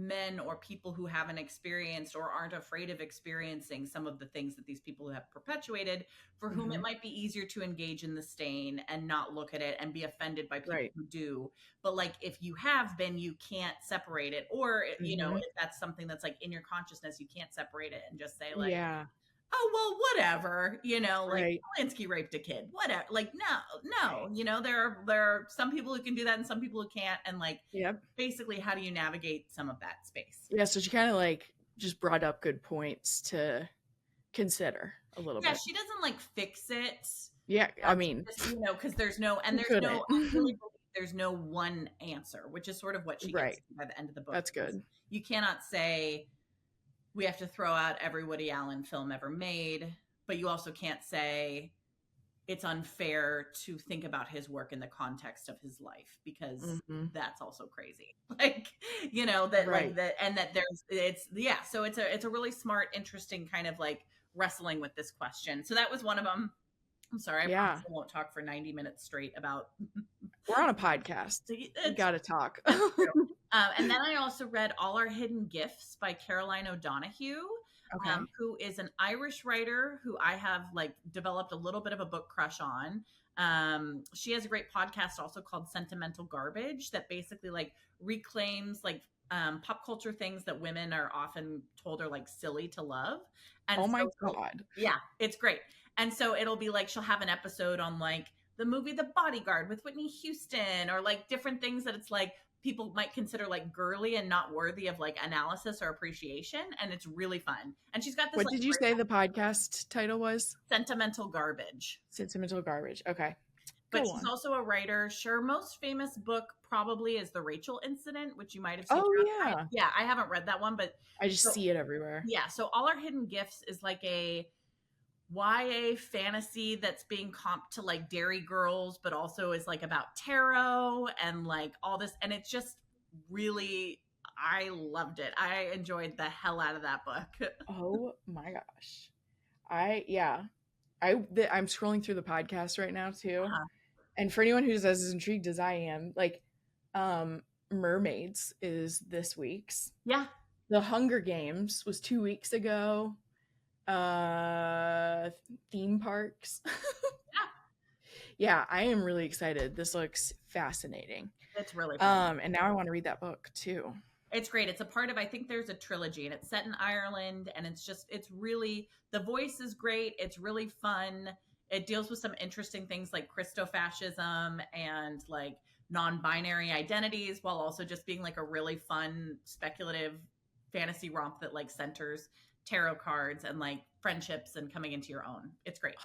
men or people who haven't experienced or aren't afraid of experiencing some of the things that these people have perpetuated, for whom it Mm-hmm. might be easier to engage in the stain and not look at it and be offended by people Right. who do. But like if you have been, you can't separate it. Or, you know, Mm-hmm. if that's something that's like in your consciousness, you can't separate it and just say like, Yeah. oh well, whatever, you know, like Right. Polanski raped a kid, whatever. Like no, Right. you know, there are some people who can do that and some people who can't. And like Yep. basically, how do you navigate some of that space? Yeah. So she kind of like just brought up good points to consider a little Yeah, bit. she doesn't like fix it. Yeah. I mean, You know, because there's no, and who there's no, couldn't? I really believe there's no one answer, which is sort of what she gets Right. to by the end of the book. That's good. You cannot say we have to throw out every Woody Allen film ever made, but you also can't say it's unfair to think about his work in the context of his life, because Mm-hmm. that's also crazy. Like, you know, that Right. like that, and that there's, it's, yeah. So it's a really smart, interesting kind of like wrestling with this question. So that was one of them. I'm sorry, I Yeah. promise I won't talk for 90 minutes straight about. We're on a podcast. We got to talk. And then I also read All Our Hidden Gifts by Caroline O'Donoghue, Okay. who is an Irish writer who I have like developed a little bit of a book crush on. She has a great podcast also called Sentimental Garbage that basically like reclaims like pop culture things that women are often told are like silly to love. And Oh my so, God. yeah, it's great. And so it'll be like she'll have an episode on like the movie The Bodyguard with Whitney Houston, or like different things that it's like people might consider like girly and not worthy of like analysis or appreciation. And it's really fun. And she's got this What like did you say the podcast title was? Sentimental Garbage. Sentimental Garbage. Okay. But Go she's on. also a writer. Her most famous book probably is The Rachel Incident, which you might have seen. Oh, yeah. Yeah, I haven't read that one, but I just so, see it everywhere. yeah. So All Our Hidden Gifts is like a YA fantasy that's being comped to like Dairy Girls, but also is like about tarot and like all this. And it's just really, I loved it. I enjoyed the hell out of that book. Oh my gosh. I'm scrolling through the podcast right now too. Uh-huh. And for anyone who's as intrigued as I am, like Mermaids is this week's. Yeah. The Hunger Games was 2 weeks ago. Theme parks. Yeah, I am really excited. This looks fascinating. It's really fun. And now I want to read that book too. It's great. It's a part of, I think there's a trilogy, and it's set in Ireland, and it's really, the voice is great. It's really fun. It deals with some interesting things like Christofascism and like non-binary identities, while also just being like a really fun, speculative fantasy romp that like centers tarot cards and like friendships and coming into your own. It's great.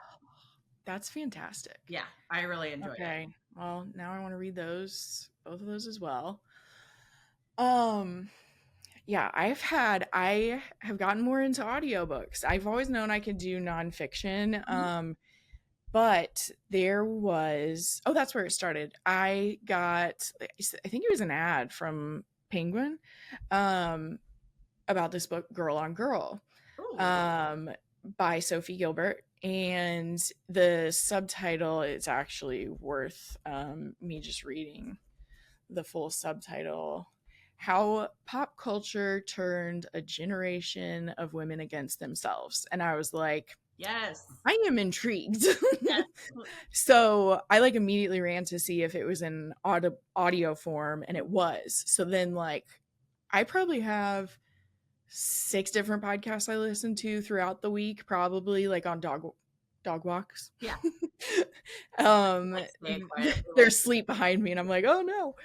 That's fantastic. Yeah, I really enjoyed it. Okay. Well, now I want to read both of those as well. Yeah, I have gotten more into audiobooks. I've always known I could do nonfiction. But there was, that's where it started. I think it was an ad from Penguin, about this book, Girl on Girl, by Sophie Gilbert. And the subtitle, it's actually worth me just reading the full subtitle. How Pop Culture Turned a Generation of Women Against Themselves. And I was like, yes, I am intrigued. Yes. So I like immediately ran to see if it was in audio form, and it was. So then like I probably have 6 different podcasts I listen to throughout the week, probably like on dog walks. Yeah. There's sleep behind me and I'm like, oh no.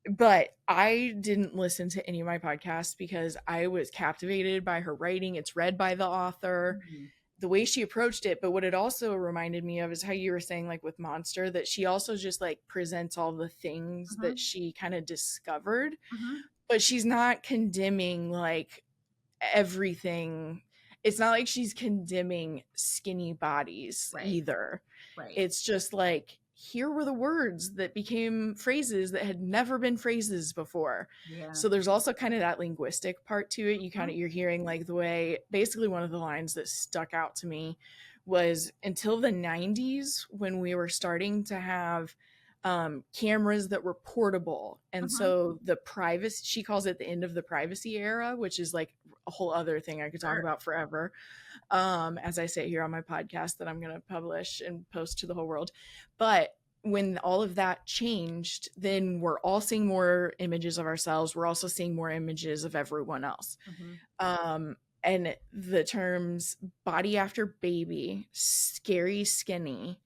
But I didn't listen to any of my podcasts because I was captivated by her writing. It's read by the author, Mhm. the way she approached it. But what it also reminded me of is how you were saying, like with Monster, that she also just like presents all the things that Mhm. she kind of discovered, Mhm. but she's not condemning like everything. It's not like she's condemning skinny bodies Right. either. Right. It's just like, here were the words that became phrases that had never been phrases before. Yeah. So there's also kind of that linguistic part to it. Mhm. You're hearing like the way, basically one of the lines that stuck out to me was, until the 90s when we were starting to have cameras that were portable. And Mhm. so the privacy, she calls it the end of the privacy era, which is like a whole other thing I could talk Sure. about forever. As I say here on my podcast that I'm going to publish and post to the whole world. But when all of that changed, then we're all seeing more images of ourselves. We're also seeing more images of everyone else. Mhm. And the terms body after baby, scary skinny,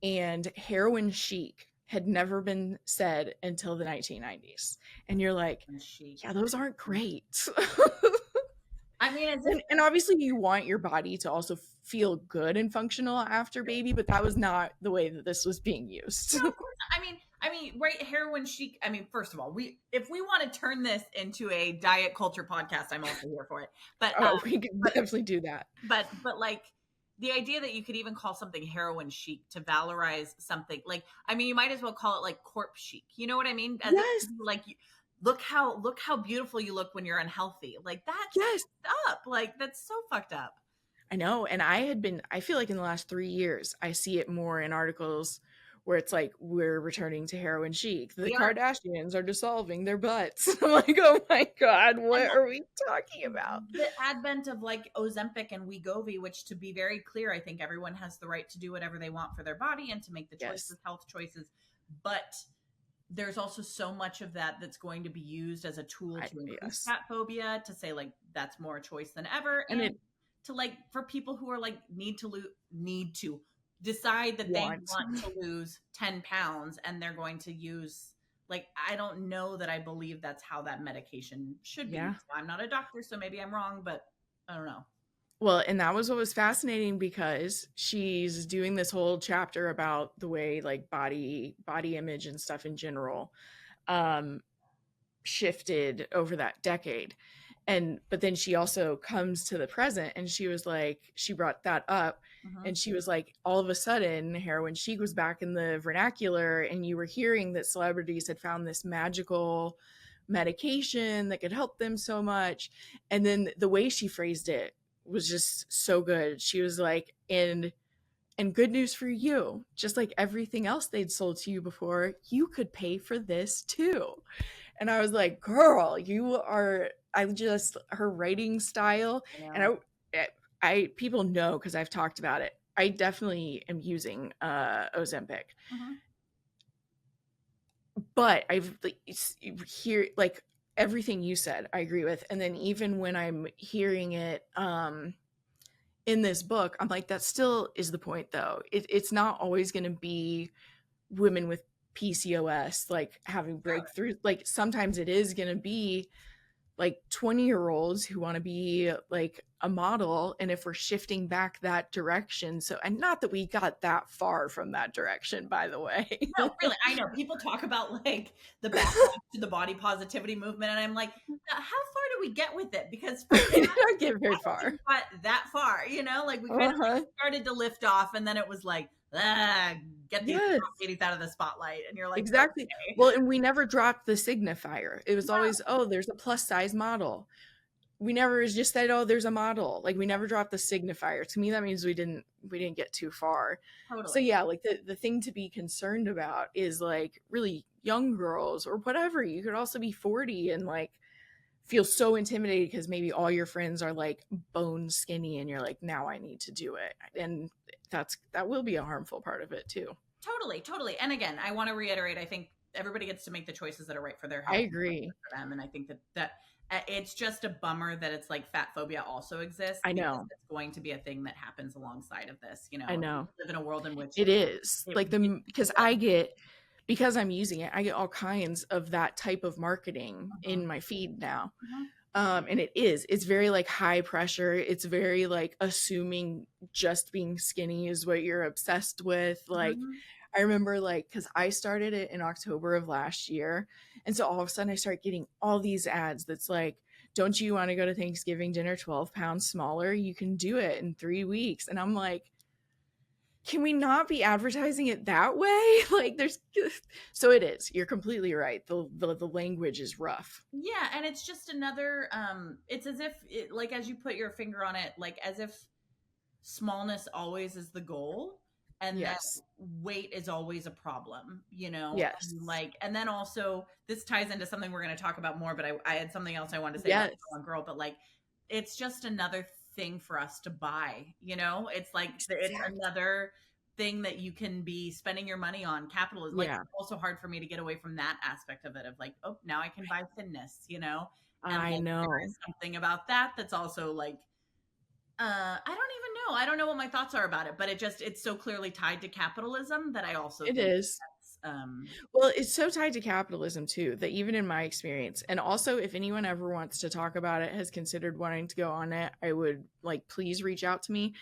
and heroin chic had never been said until the 1990s. And you're like, And chic. yeah, those aren't great. I mean, as if And obviously you want your body to also feel good and functional after baby, but that was not the way that this was being used. no, of course not. I mean, right? Heroin chic. I mean, first of all, if we want to turn this into a diet culture podcast, I'm also here for it. But Oh, we could but definitely do that. but like the idea that you could even call something heroin chic to valorize something, like, I mean, you might as well call it like corpse chic. You know what I mean? As if Yes, like look how beautiful you look when you're unhealthy. Like that's yes. fucked up. Like that's so fucked up. I know. And I feel like in the last 3 years, I see it more in articles where it's like, we're returning to heroin chic. The We are. Kardashians are dissolving their butts. I'm like, oh my God, And what are we talking about? the advent of like Ozempic and Wegovy, which, to be very clear, I think everyone has the right to do whatever they want for their body and to make the Yes. choices, health choices. But there's also so much of that that's going to be used as a tool to increase Yes. fat phobia, to say like that's more a choice than ever, And and it to like for people who are like need to decide that they wants. want to lose 10 pounds and they're going to use, like, I don't know that I believe that's how that medication should be Yeah. used. I'm not a doctor, so maybe I'm wrong, but I don't know. Well, and that was what was fascinating, because she's doing this whole chapter about the way like body image and stuff in general um shifted over that decade. And but then she also comes to the present, and she was like, she brought that up, Mm-hmm. and she was like, all of a sudden heroin chic was back in the vernacular, and you were hearing that celebrities had found this magical medication that could help them so much. And then the way she phrased it was just so good. She was like, and good news for you, just like everything else they'd sold to you before, you could pay for this too. And I was like, girl, you are, I just, her writing style. I know. And I people know, because I've talked about it, I definitely am using Ozempic. Mm-hmm. But I've hear like everything you said I agree with. And then even when I'm hearing it in this book, I'm like, that still is the point though. It's not always going to be women with PCOS like having breakthroughs. Like sometimes it is going to be like 20-year-olds who want to be like a model. And if we're shifting back that direction, so, and not that we got that far from that direction, by the way. No, really, I know people talk about like the backlash to the body positivity movement, and I'm like, how far do we get with it? Because for We did not get very I don't far. think we got that far, like we kind of like Uh-huh. started to lift off, and then it was like, get these Yes, ladies out of the spotlight, and you're like, exactly. okay. Well, and we never dropped the signifier. It was No, always, oh, there's a plus size model. We never just said, oh, there's a model. Like we never dropped the signifier. To me, that means we didn't get too far. So totally. yeah, like the thing to be concerned about is like really young girls or whatever. You could also be 40 and like feel so intimidated because maybe all your friends are like bone skinny, and you're like, now I need to do it. And that will be a harmful part of it too. Totally. And again, I want to reiterate, I think everybody gets to make the choices that are right for their I health agree. for them. And I think that it's just a bummer that it's like fat phobia also exists, I because know. it's going to be a thing that happens alongside of this. I know. We live in a world in which It is it like really because does. because I'm using it, I get all kinds of that type of marketing Uh-huh. in my feed now. Uh-huh. And it's very like high pressure. It's very like assuming just being skinny is what you're obsessed with. Like, Mhm. I remember like, because I started it in October of last year. And so all of a sudden I start getting all these ads that's like, don't you want to go to Thanksgiving dinner 12 pounds smaller? You can do it in 3 weeks. And I'm like, can we not be advertising it that way? Like, there's, so it is. You're completely right. The language is rough. Yeah, and it's just another it's as if like as you put your finger on it, like as if smallness always is the goal and that Yes. weight is always a problem, Yes. and like and then also this ties into something we're going to talk about more, but I had something else I wanted to say about Yes. Girl on Girl, but like it's just another thing for us to buy, it's like it's Exactly. another thing that you can be spending your money on. Capital is like Yeah. it's also hard for me to get away from that aspect of it, of like, oh, now I can buy thinness, and I like there know. is something about that that's also like I don't even know. I don't know what my thoughts are about it, but it's so clearly tied to capitalism that I also It think is. that's Well, it's so tied to capitalism too that even in my experience, and also if anyone ever wants to talk about it, has considered wanting to go on it, I would like please reach out to me.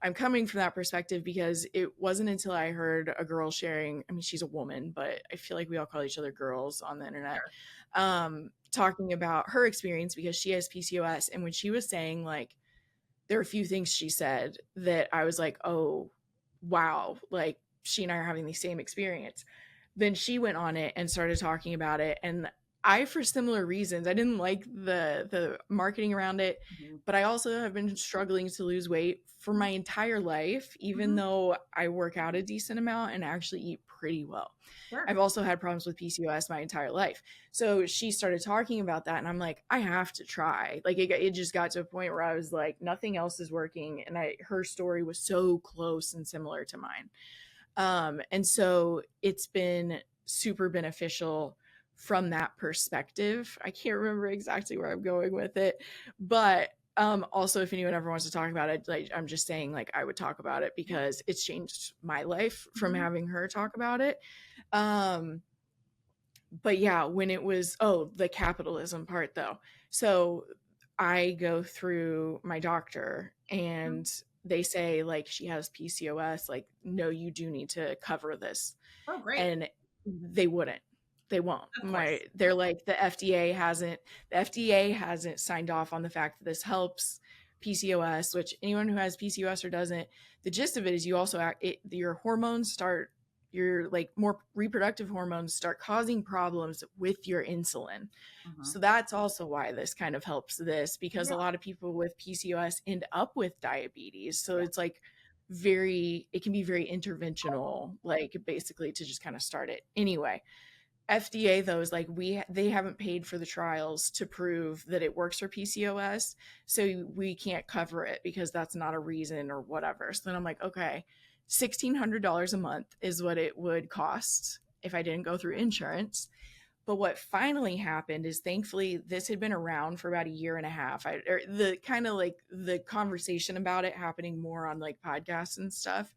I'm coming from that perspective because it wasn't until I heard a girl sharing, I mean, she's a woman, but I feel like we all call each other girls on the internet, sure. talking about her experience because she has PCOS. And when she was saying, like, there are a few things she said that I was like, oh, wow, like she and I are having the same experience. Then she went on it and started talking about it. And I, for similar reasons, I didn't like the marketing around it, Mhm. but I also have been struggling to lose weight for my entire life, even Mhm. though I work out a decent amount and actually eat pretty well. Sure. I've also had problems with PCOS my entire life. So she started talking about that, and I'm like, I have to try. Like, it just got to a point where I was like, nothing else is working. And her story was so close and similar to mine. And so it's been super beneficial from that perspective. I can't remember exactly where I'm going with it, but also if anyone ever wants to talk about it, like I'm just saying, like I would talk about it because it's changed my life from Mhm. having her talk about it. Um, but yeah, when it was, oh, the capitalism part though. So I go through my doctor Mhm. and they say like she has PCOS, like, no, you do need to cover this. Oh, great. And they wouldn't. They won't. Of course. They're like the FDA hasn't signed off on the fact that this helps PCOS, which anyone who has PCOS or doesn't, the gist of it is you also your hormones start, your like more reproductive hormones start causing problems with your insulin. Mhm. So that's also why this kind of helps this, because Yeah. a lot of people with PCOS end up with diabetes. So Yeah. it's like it can be very interventional, like basically to just kind of start it. Anyway, FDA though is like they haven't paid for the trials to prove that it works for PCOS, so we can't cover it because that's not a reason or whatever. So then I'm like, okay, $1,600 a month is what it would cost if I didn't go through insurance. But what finally happened is, thankfully, this had been around for about a year and a half. The kind of like the conversation about it happening more on like podcasts and stuff.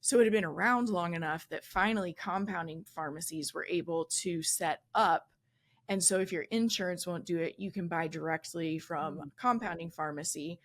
So it had been around long enough that finally compounding pharmacies were able to set up. And so if your insurance won't do it, you can buy directly from Mhm. compounding pharmacy.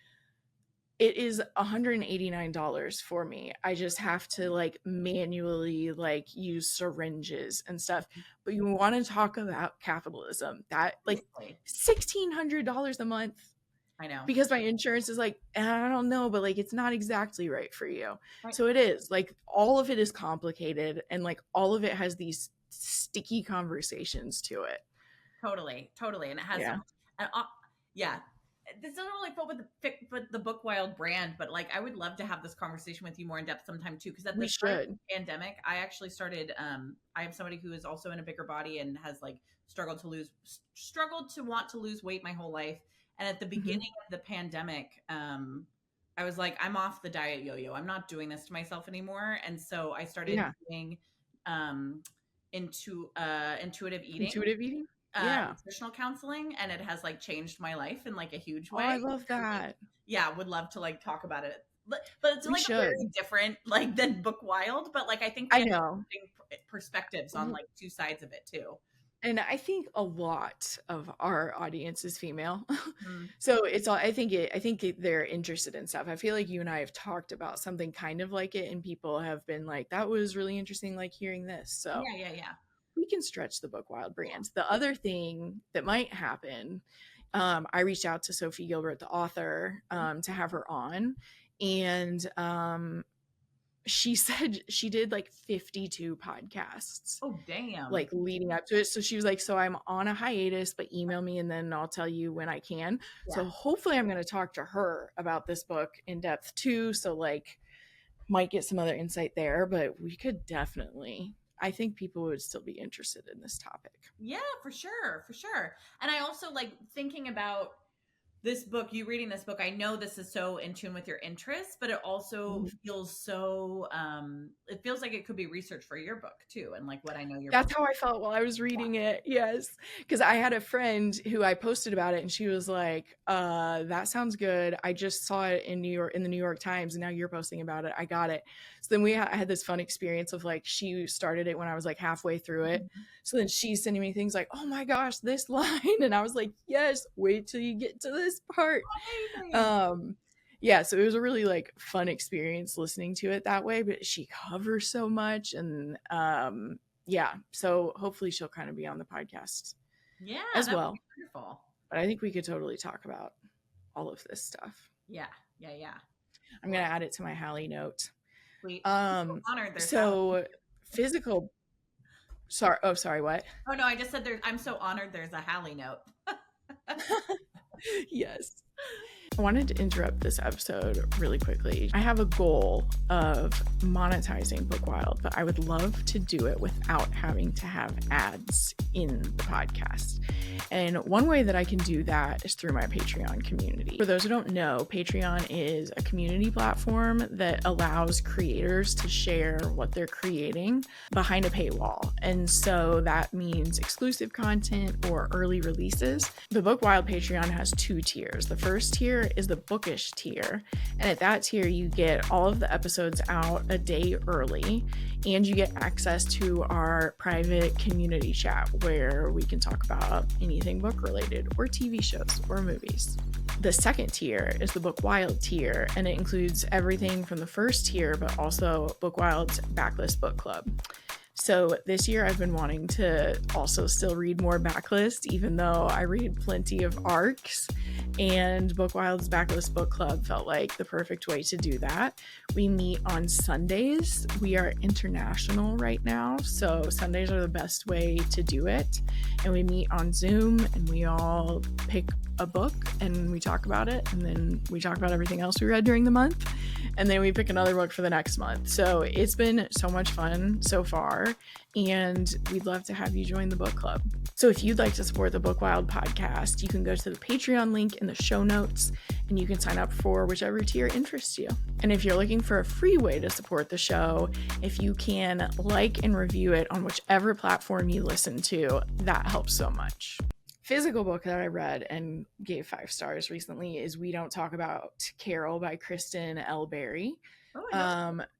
It is $189 for me. I just have to like manually like use syringes and stuff. But you want to talk about capitalism, that like Seriously. $1,600 a month, I know. because my insurance is like, I don't know, but like it's not exactly right for you. Right. So it is like all of it is complicated and like all of it has these sticky conversations to it. Totally, totally, and it has so Yeah, much. And yeah, this doesn't really fit with the Bookwild brand, but like I would love to have this conversation with you more in depth sometime too. Because at the we start of should. the pandemic, I actually started. I have somebody who is also in a bigger body and has like struggled to want to lose weight my whole life. And at the Mhm. beginning of the pandemic, I was like, I'm off the diet yo-yo. I'm not doing this to myself anymore. And so I started Yeah. doing um, intuitive eating, Intuitive eating. Yeah. nutritional counseling, and it has like changed my life in like a huge Oh, way. I love And like, that. yeah, would love to like talk about it but it's We like a should. very different like than Bookwild, but like I think I we have know. perspectives on like two sides of it too. And I think a lot of our audience is female. Mm. So it's all, I think they're interested in stuff. I feel like you and I have talked about something kind of like it, and people have been like, that was really interesting, like hearing this. So Yeah, yeah, yeah. we can stretch the Bookwild Yeah. brand. The other thing that might happen, I reached out to Sophie Gilbert, the author, to have her on. And she said she did like 52 podcasts Oh, damn. like leading up to it. So she was like, so I'm on a hiatus, but email me and then I'll tell you when I can. Yeah. So hopefully I'm going to talk to her about this book in depth too. So like might get some other insight there, but we could definitely, I think people would still be interested in this topic. Yeah, for sure, for sure. And I also like thinking about this book, you reading this book, I know this is so in tune with your interests, but it also feels so it feels like it could be research for your book too, and like what I know your That's book. how I felt while I was reading it. Yes. Because I had a friend who I posted about it and she was like, that sounds good. I just saw it in New York in the New York Times and now you're posting about it. I got it. So then I had this fun experience of like she started it when I was like halfway through it. So then she's sending me things like, oh my gosh, this line. And I was like, yes, wait till you get to this part. Yeah, so it was a really like fun experience listening to it that way, but she covers so much. And yeah, so hopefully she'll kind of be on the podcast Yeah, as that would well. be wonderful. But I think we could totally talk about all of this stuff. Yeah, yeah, yeah. I'm gonna add it to my Halley note. I'm so honored there's So physical sorry, what? Oh no, I just said I'm so honored there's a Halley note. Yes. I wanted to interrupt this episode really quickly. I have a goal of monetizing Bookwild, but I would love to do it without having to have ads in the podcast. And one way that I can do that is through my Patreon community. For those who don't know, Patreon is a community platform that allows creators to share what they're creating behind a paywall. And so that means exclusive content or early releases. The Bookwild Patreon has two tiers. The first tier is the bookish tier, and at that tier you get all of the episodes out a day early, and you get access to our private community chat where we can talk about anything book related or TV shows or movies. The second tier is the Bookwild tier, and it includes everything from the first tier but also Bookwild's backlist book club. So this year I've been wanting to also still read more backlist, even though I read plenty of arcs, and Bookwild's backlist book club felt like the perfect way to do that. We meet on Sundays. We are international right now, so Sundays are the best way to do it. And we meet on Zoom and we all pick a book and we talk about it, and then we talk about everything else we read during the month, and then we pick another book for the next month. So it's been so much fun so far, and we'd love to have you join the book club. So if you'd like to support the Bookwild podcast, you can go to the Patreon link in the show notes and you can sign up for whichever tier interests you. And if you're looking for a free way to support the show, if you can like and review it on whichever platform you listen to, that helps so much. Physical book that I read and gave 5 stars recently is We Don't Talk About Carol by Kristen L. Berry.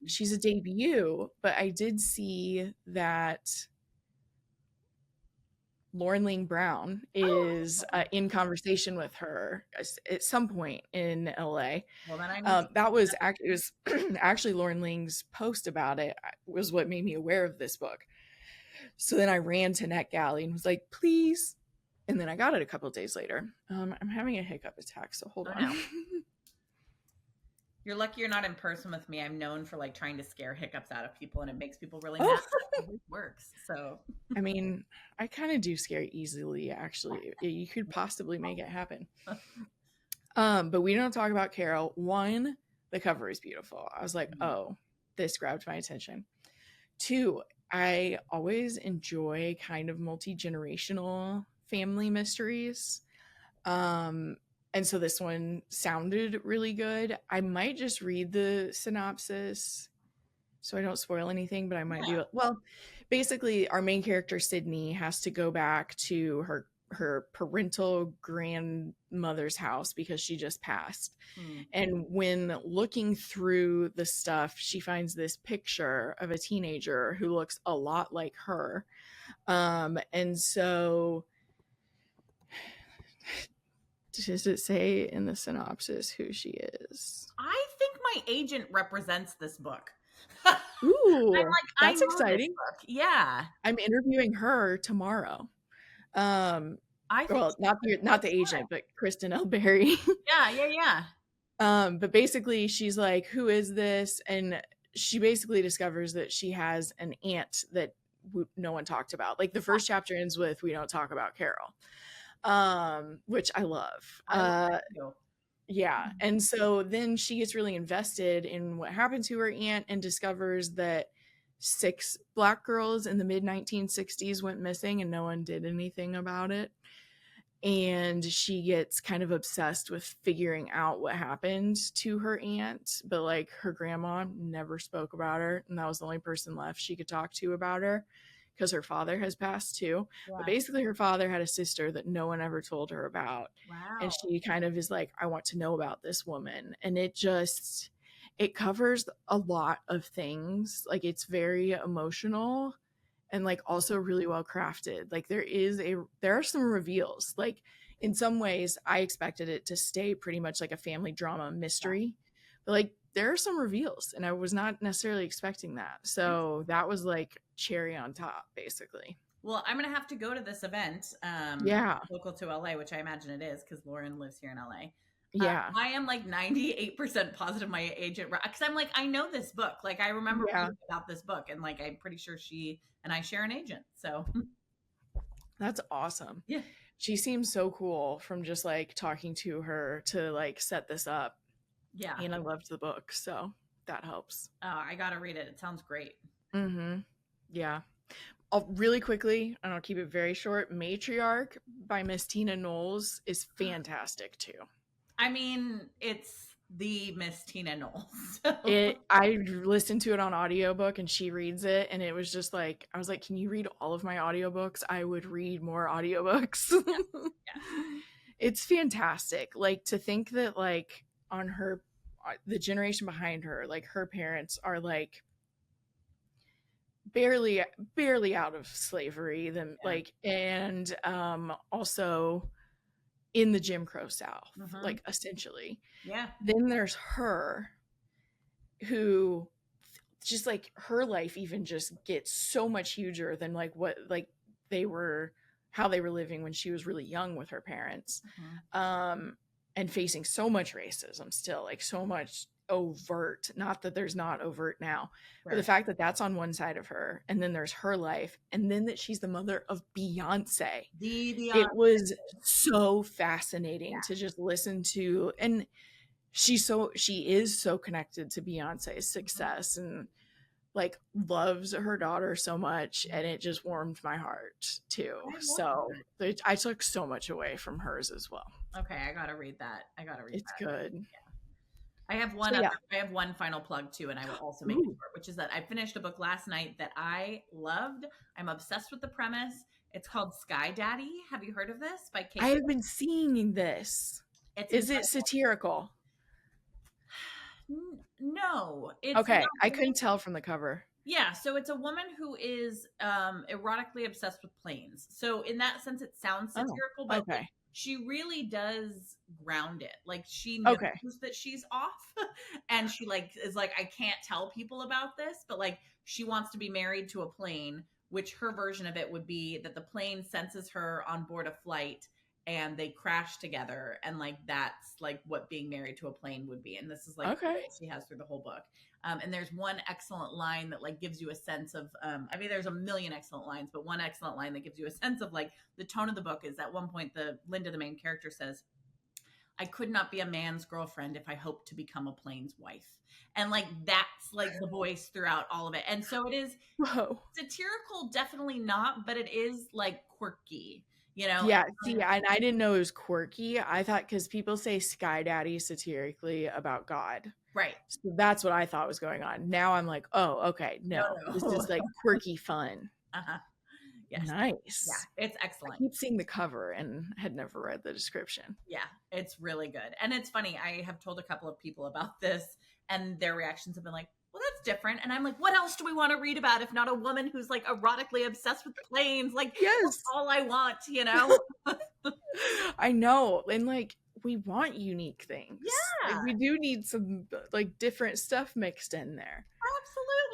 She's a debut, but I did see that Lauren Ling Brown is in conversation with her at some point in LA. Well, then I that was actually, it was actually Lauren Ling's post about it was what made me aware of this book. So then I ran to NetGalley and was like, please. And then I got it a couple of days later. I'm having a hiccup attack, so hold on. You're lucky you're not in person with me. I'm known for like trying to scare hiccups out of people, and it makes people really mad. It works. So I mean, I kind of do scare easily, actually. You could possibly make it happen. But We Don't Talk About Carol. One, the cover is beautiful. I was like, oh, this grabbed my attention. Two, I always enjoy kind of multi-generational family mysteries. And so this one sounded really good. I might just read the synopsis so I don't spoil anything, but I might do it. Well, basically our main character, Sydney, has to go back to her parental grandmother's house because she just passed. Hmm. And when looking through the stuff, she finds this picture of a teenager who looks a lot like her. And so, does it say in the synopsis who she is? I think my agent represents this book. Ooh, I that's know this exciting. book. Yeah. I'm interviewing her tomorrow. I think Well, not the agent, but Kristen Elberry. yeah, yeah, yeah. But basically she's like, who is this? And she basically discovers that she has an aunt that no one talked about. Like the first chapter ends with, we don't talk about Carol, which I love. I love that too. Yeah. And so then she gets really invested in what happened to her aunt and discovers that 6 Black girls in the mid 1960s went missing and no one did anything about it. And she gets kind of obsessed with figuring out what happened to her aunt, but like her grandma never spoke about her, and that was the only person left she could talk to about her because her father has passed too. Yeah. But basically her father had a sister that no one ever told her about. Wow. And she kind of is like, I want to know about this woman. And it covers a lot of things. Like it's very emotional and like also really well crafted. Like there are some reveals. Like in some ways I expected it to stay pretty much like a family drama mystery, but like there are some reveals and I was not necessarily expecting that. So that was like cherry on top basically. Well, I'm gonna have to go to this event, Yeah. local to LA, which I imagine it is because Lauren lives here in LA. Yeah. I am like 98% positive my agent, because I'm like, I know this book. Like, I remember reading about this book, and like, I'm pretty sure she and I share an agent. So that's awesome. Yeah. She seems so cool from just like talking to her to like set this up. Yeah. And I loved the book, so that helps. I gotta read it. It sounds great. Mm-hmm. Yeah. I'll really quickly, and I'll keep it very short. Matriarch by Miss Tina Knowles is fantastic too. I mean, it's the Miss Tina Knowles. So. I listened to it on audiobook and she reads it and it was just like, I was like, can you read all of my audiobooks? I would read more audiobooks. Yeah. It's fantastic. Like to think that like on her, the generation behind her, like her parents are like barely out of slavery, them like, and also in the Jim Crow South, like essentially. Yeah. Then there's her who just like her life even just gets so much huger than like what like how they were living when she was really young with her parents. And facing so much racism still, like so much overt, not that there's not overt now, but the fact that that's on one side of her, and then there's her life, and then that she's the mother of Beyonce. It was so fascinating to just listen to, and she is so connected to Beyonce's success and like loves her daughter so much, and it just warmed my heart too. So I took so much away from hers as well. Okay, I gotta read that. It's good. Yeah. I have one. I have one final plug too, and I will also make it short, which is that I finished a book last night that I loved. I'm obsessed with the premise. It's called Sky Daddy. Have you heard of this? By Kate. I have been seeing this. Is it satirical? No. It's okay. I couldn't tell from the cover. Yeah, so it's a woman who is erotically obsessed with planes. So in that sense, it sounds satirical, but like, she really does ground it. Like she knows that she's off, and she like is like, I can't tell people about this, but like she wants to be married to a plane, which her version of it would be that the plane senses her on board a flight and they crash together, and like that's like what being married to a plane would be. And this is like what she has through the whole book. And there's one excellent line that like gives you a sense of I mean there's a million excellent lines, but one excellent line that gives you a sense of like the tone of the book is at one point Linda, the main character, says, I could not be a man's girlfriend if I hoped to become a plane's wife. And like that's like the voice throughout all of it. And so it is satirical, definitely not, but it is like quirky. You know? Yeah, see, and I didn't know it was quirky. I thought because people say Sky Daddy satirically about God. Right. So that's what I thought was going on. Now I'm like, oh, okay, no. This is like quirky fun. Yes. Yeah, Nice. it's I excellent. keep seeing the cover and had never read the description. Yeah, it's really good. And it's funny, I have told a couple of people about this and their reactions have been like, well, that's different. And I'm like, what else do we want to read about if not a woman who's like erotically obsessed with planes? Like, that's Yes. all I want, you know? I know. And like we want unique things. Like Yeah, we do need some like different stuff mixed in there.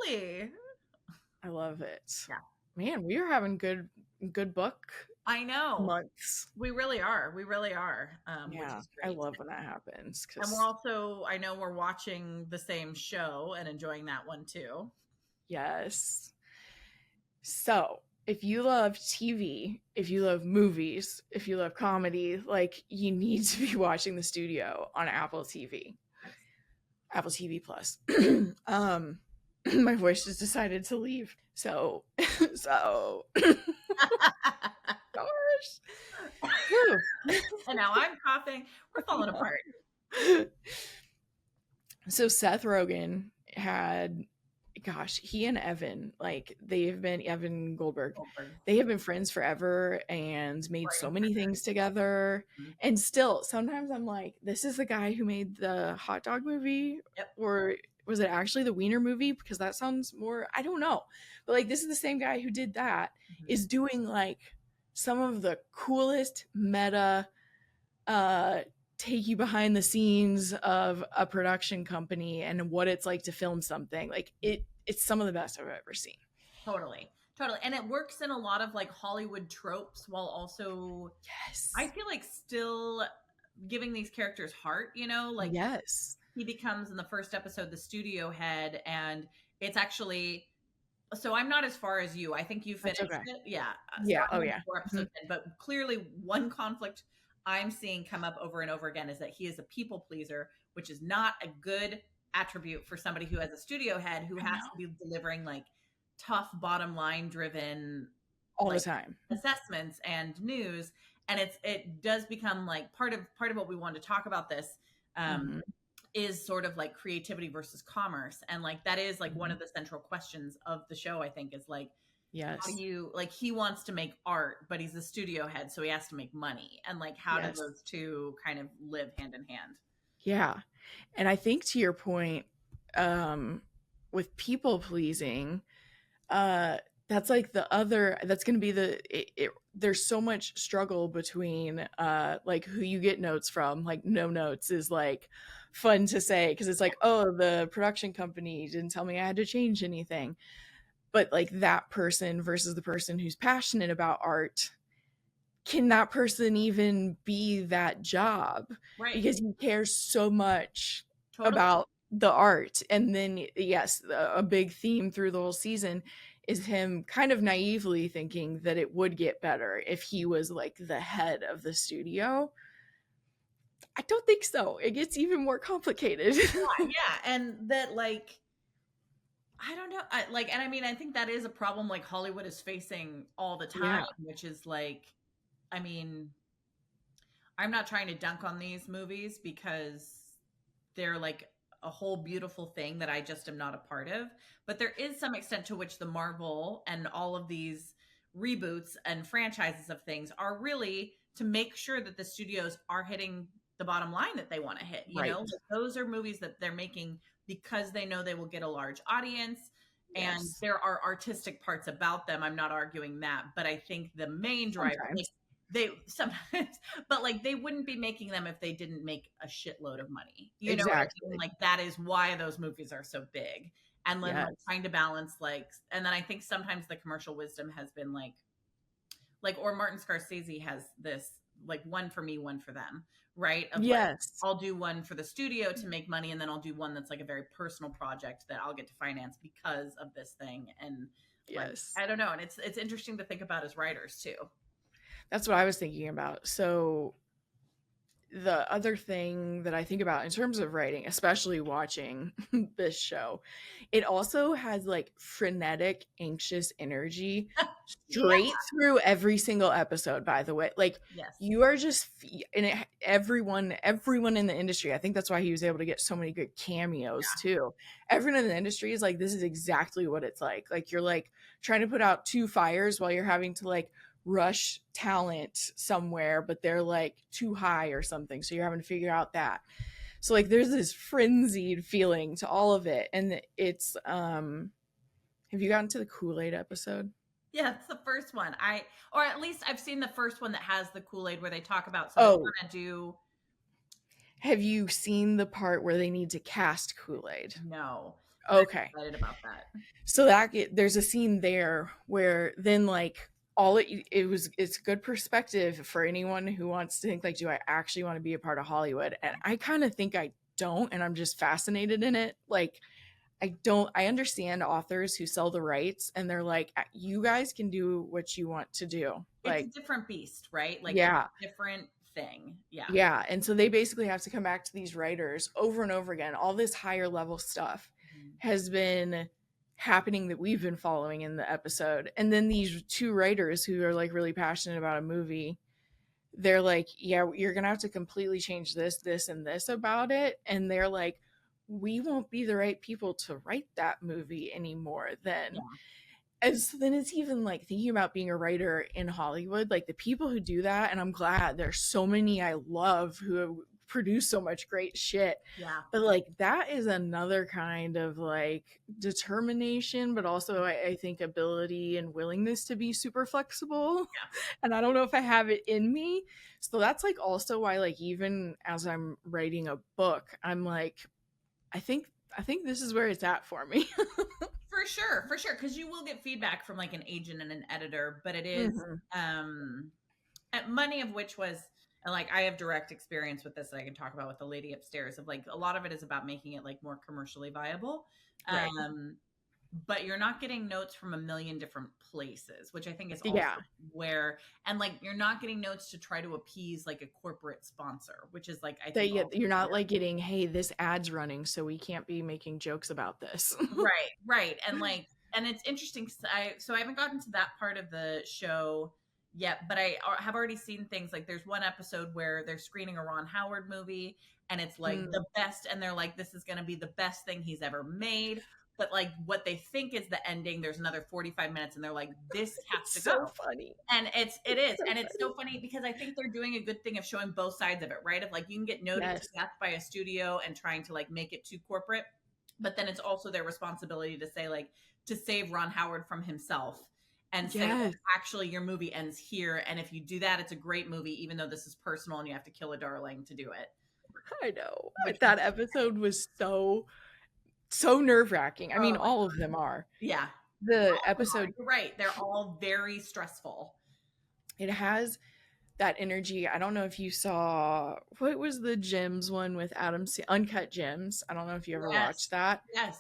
absolutely. I love it. Yeah, Man, we are having good book I know. months. We really are. We really are, which Yeah, is I great. love when that happens And we're because also, I know we're watching the same show and enjoying that one too. yes. So if you love TV, if you love movies, if you love comedy, like you need to be watching The Studio on Apple TV, Apple TV Plus. um, my voice just decided to leave. So, so, gosh. Whew. And now I'm coughing. We're falling apart. So Seth Rogen had, gosh, he and Evan, like they've been Evan Goldberg, they have been friends forever and made so many things together. Mhm. And still, sometimes I'm like, this is the guy who made the hot dog movie, Yep. or was it actually the Wiener movie? Because that sounds more, I don't know. But like, this is the same guy who did that, is doing like some of the coolest meta take you behind the scenes of a production company and what it's like to film something. Like it's some of the best I've ever seen. Totally. Totally. And it works in a lot of like Hollywood tropes while also, Yes. I feel like, still giving these characters heart, you know, like yes. he becomes in the first episode the studio head, and it's actually, so I'm not as far as you. I think you finished okay. it. Yeah. Yeah. So I'm Oh on yeah. 4 episodes in, but clearly one conflict I'm seeing come up over and over again is that he is a people pleaser, which is not a good attribute for somebody who has a studio head who has to be delivering like tough bottom line driven all like the time assessments and news. And it does become like part of what we want to talk about this is sort of like creativity versus commerce. And like that is like one of the central questions of the show, I think, is like, yes, how do you, like, he wants to make art but he's a studio head so he has to make money, and like how do those two kind of live hand in hand? Yeah. And I think to your point, with people pleasing, that's like the other, that's going to be there's so much struggle between like who you get notes from. Like no notes is like fun to say because it's like, oh, the production company didn't tell me I had to change anything. But like that person versus the person who's passionate about art, can that person even be that job? Right. Because he cares so much Totally. about the art. And then yes, a big theme through the whole season is him kind of naively thinking that it would get better if he was like the head of the studio. I don't think so. It gets even more complicated. Yeah, and that, like, I don't know, and I mean, I think that is a problem like Hollywood is facing all the time, which is like, I mean, I'm not trying to dunk on these movies because they're like a whole beautiful thing that I just am not a part of, but there is some extent to which the Marvel and all of these reboots and franchises of things are really to make sure that the studios are hitting the bottom line that they want to hit. You know, like those are movies that they're making because they know they will get a large audience. And there are artistic parts about them. I'm not arguing that, but I think the main driver, they sometimes, but like they wouldn't be making them if they didn't make a shitload of money. You know what I mean? Like that is why those movies are so big. And then like, trying to balance like, and then I think sometimes the commercial wisdom has been like, or Martin Scorsese has this like one for me, one for them, right? Of like, I'll do one for the studio to make money, and then I'll do one that's like a very personal project that I'll get to finance because of this thing. And like, I don't know. And it's interesting to think about as writers too. That's what I was thinking about. So the other thing that I think about in terms of writing, especially watching this show, it also has like frenetic, anxious energy Yeah. straight through every single episode, by the way. Like Yes. you are just and everyone in the industry, I think that's why he was able to get so many good cameos too. Everyone in the industry is like, this is exactly what it's like. Like you're like trying to put out two fires while you're having to like rush talent somewhere, but they're like too high or something, so you're having to figure out that. So like there's this frenzied feeling to all of it. And it's have you gotten to the Kool-Aid episode? Yeah, it's the first one. Or at least I've seen the first one that has the Kool-Aid where they talk about, so they're Oh, gonna do. have you seen the part where they need to cast Kool-Aid? No. Okay. I'm excited about that. So there's a scene there where then like it's good perspective for anyone who wants to think like, do I actually want to be a part of Hollywood? And I kind of think I don't, and I'm just fascinated in it. Like I understand authors who sell the rights and they're like, you guys can do what you want to do. It's Like, a different beast, right? Like yeah. it's a different thing. Yeah. Yeah. And so they basically have to come back to these writers over and over again. All this higher level stuff has been happening that we've been following in the episode. And then these two writers who are like really passionate about a movie, they're like, yeah, you're going to have to completely change this, and this about it. And they're like, we won't be the right people to write that movie anymore then. Yeah. And so then it's even like thinking about being a writer in Hollywood, like the people who do that. And I'm glad there's so many I love who have produced so much great shit. Yeah. But like that is another kind of like determination, but also I think ability and willingness to be super flexible. Yeah. And I don't know if I have it in me. So that's like also why like even as I'm writing a book, I'm like, I think this is where it's at for me. For sure, because you will get feedback from like an agent and an editor, but it is money of which was, and like I have direct experience with this that I can talk about with the lady upstairs, of like a lot of it is about making it like more commercially viable. Right. But you're not getting notes from a million different places, which I think is also where, and like you're not getting notes to try to appease like a corporate sponsor, which is like I think you're not like getting, hey, this ad's running, so we can't be making jokes about this. right, and like, and it's interesting. I haven't gotten to that part of the show yet, but I have already seen things like there's one episode where they're screening a Ron Howard movie, and it's like the best, and they're like, this is going to be the best thing he's ever made. But like what they think is the ending, there's another 45 minutes and they're like, this has to go. So funny. And it is. So and it's so funny because I think they're doing a good thing of showing both sides of it, right? Of like, you can get noted to death by a studio and trying to like make it too corporate. But then it's also their responsibility to say like, to save Ron Howard from himself and say, oh, actually your movie ends here. And if you do that, it's a great movie, even though this is personal and you have to kill a darling to do it. I know. That episode was so nerve-wracking. I mean, all of them are. Yeah. The episode, you're right. They're all very stressful. It has that energy. I don't know if you saw, what was the Gems one with Adam Uncut Gems? I don't know if you ever watched that. Yes.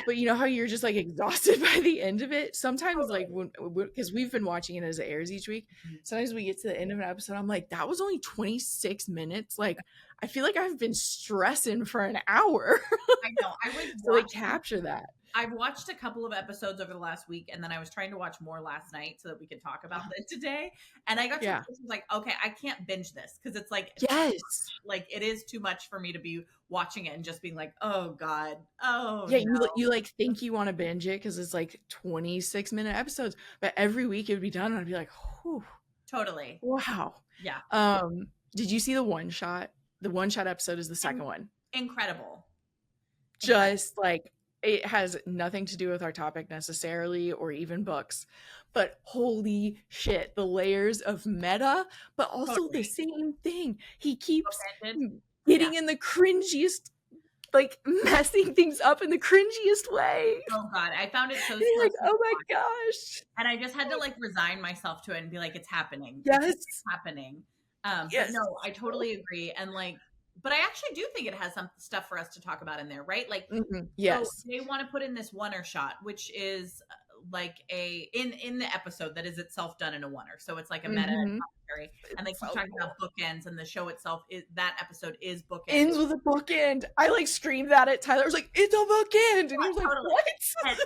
But you know how you're just like exhausted by the end of it? Sometimes like because we've been watching it as it airs each week. Sometimes we get to the end of an episode, I'm like, that was only 26 minutes. Like I feel like I've been stressing for an hour. I know. I was so they capture that. I've watched a couple of episodes over the last week, and then I was trying to watch more last night so that we could talk about it today. And I got to was like, okay, I can't binge this because it's like, like it is too much for me to be watching it and just being like, oh god, you like think you want to binge it because it's like 26-minute episodes, but every week it would be done, and I'd be like, whew, totally, wow, yeah. Did you see the one shot? The one shot episode is the second one. Incredible. Just like. It has nothing to do with our topic necessarily or even books, but holy shit, the layers of meta, but also the same thing. He keeps getting in the cringiest, like messing things up in the cringiest way. Oh god, I found it so like, oh my gosh. And I just had to like resign myself to it and be like, it's happening. Yes. It's happening. But no, I totally agree. And like, but I actually do think it has some stuff for us to talk about in there, right? Like, yes. So they want to put in this oneer shot, which is like in the episode that is itself done in a oneer. So it's like a meta Mm-hmm. commentary, and they It's keep so talking cool. about bookends, and the show itself is that episode is bookend. Ends with a bookend. I like screamed that at Tyler. I was like, it's a bookend. And he was like, Totally. what? And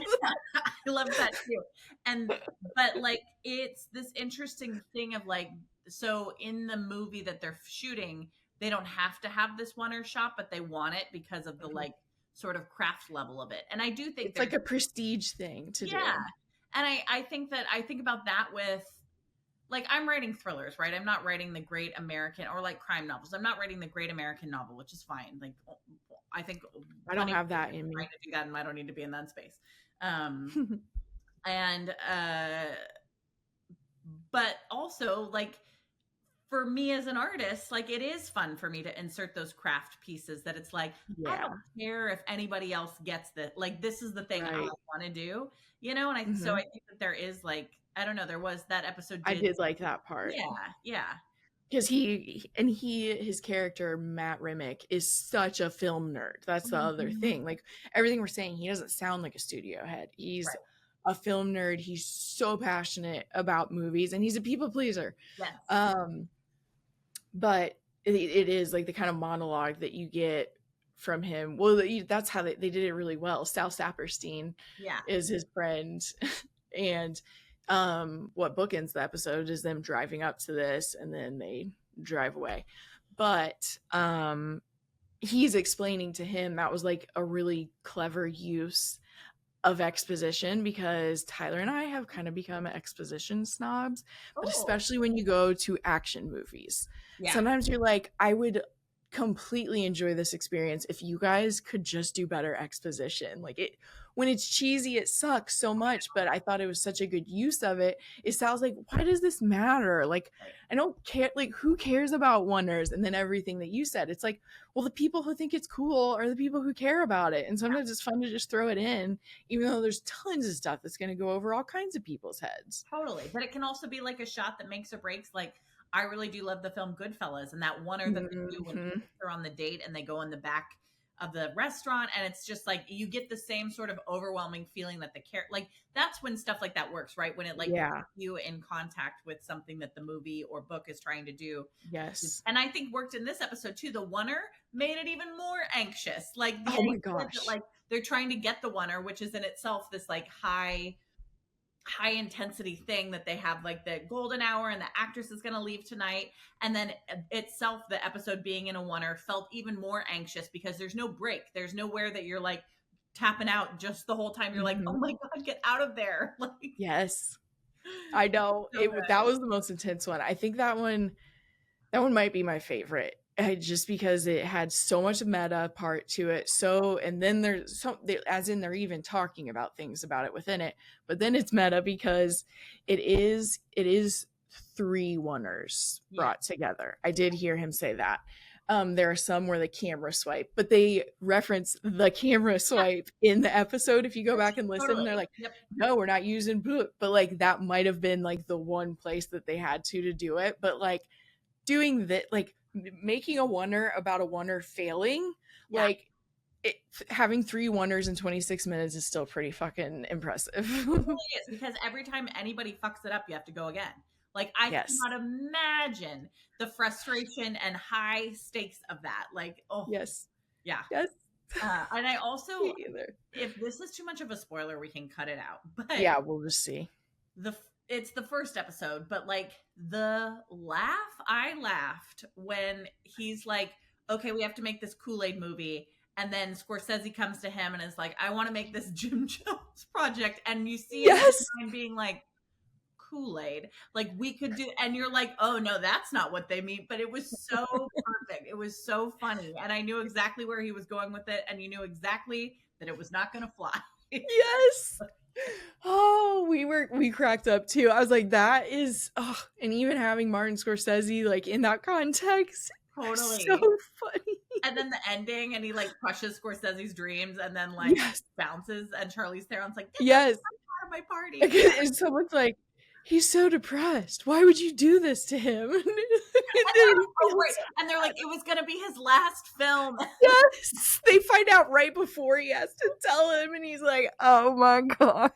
I love that too. And but like it's this interesting thing of like, so in the movie that they're shooting, they don't have to have this oneer shot, but they want it because of the like sort of craft level of it. And I do think It's like a prestige thing to do. yeah. And I think that I think about that with like I'm writing thrillers, right? I'm not writing the great American or like crime novels. I'm not writing the great American novel, which is fine. Like I think I don't have that in me. trying to do that, and I don't need to be in that space. And but also like for me as an artist, like it is fun for me to insert those craft pieces that it's like I don't care if anybody else gets that. Like this is the thing I want to do, you know. And so I think that there is like I don't know. There was that episode. I did like that part. Yeah. Because his character Matt Remick is such a film nerd. That's the other thing. Like everything we're saying, he doesn't sound like a studio head. He's a film nerd. He's so passionate about movies, and he's a people pleaser. Yes. But it is like the kind of monologue that you get from him. Well, that's how they did it really well. Sal Saperstein is his friend, and what bookends the episode is them driving up to this and then they drive away. But he's explaining to him that was like a really clever use of exposition, because Tyler and I have kind of become exposition snobs, but especially when you go to action movies. Sometimes you're like, I would completely enjoy this experience if you guys could just do better exposition. Like it, when it's cheesy, it sucks so much, but I thought it was such a good use of it. It sounds like, why does this matter? Like, I don't care. Like, who cares about wonders? And then everything that you said, it's like, well, the people who think it's cool are the people who care about it. And sometimes it's fun to just throw it in, even though there's tons of stuff that's going to go over all kinds of people's heads. Totally. But it can also be like a shot that makes or breaks. Like, I really do love the film Goodfellas, and that oneer that they do when they're on the date and they go in the back of the restaurant, and it's just like you get the same sort of overwhelming feeling that the care, like that's when stuff like that works, right? When it like puts you in contact with something that the movie or book is trying to do. Yes. And I think worked in this episode too. The oneer made it even more anxious. Like the oh my gosh, that, like they're trying to get the oneer, which is in itself this like high intensity thing that they have, like the golden hour and the actress is going to leave tonight, and then itself the episode being in a oneer felt even more anxious because there's no break, there's nowhere that you're like tapping out just the whole time. You're like, oh my god, get out of there. Like, yes, I know. That was the most intense one. I think that one might be my favorite. Just because it had so much meta part to it. So, and then there's as in they're even talking about things about it within it, but then it's meta because it is 3 oneers brought together. I did hear him say that. There are some where the camera swipe, but they reference the camera swipe in the episode. If you go back and listen, they're like, no, we're not using blue. But like, that might've been like the one place that they had to do it. But like doing that, like, making a oneer about a oneer failing, like having 3 oneers in 26 minutes is still pretty fucking impressive. It really is, because every time anybody fucks it up, you have to go again. Like I cannot imagine the frustration and high stakes of that. Like, yes. And I also, if this is too much of a spoiler, we can cut it out. But yeah, we'll just see. It's the first episode, but like I laughed when he's like, okay, we have to make this Kool-Aid movie. And then Scorsese comes to him and is like, I want to make this Jim Jones project. And you see him being like, Kool-Aid, like we could do, and you're like, oh no, that's not what they mean. But it was so perfect. It was so funny. And I knew exactly where he was going with it. And you knew exactly that it was not going to fly. Yes. Oh, we cracked up too. I was like, that is, and even having Martin Scorsese like in that context, totally so funny. And then the ending, and he like crushes Scorsese's dreams, and then like bounces, and Charlize Theron's like, yes, out of my party. And someone's like, he's so depressed. Why would you do this to him? And they're like, it was gonna be his last film. Yes, they find out right before he has to tell him, and he's like, oh my god.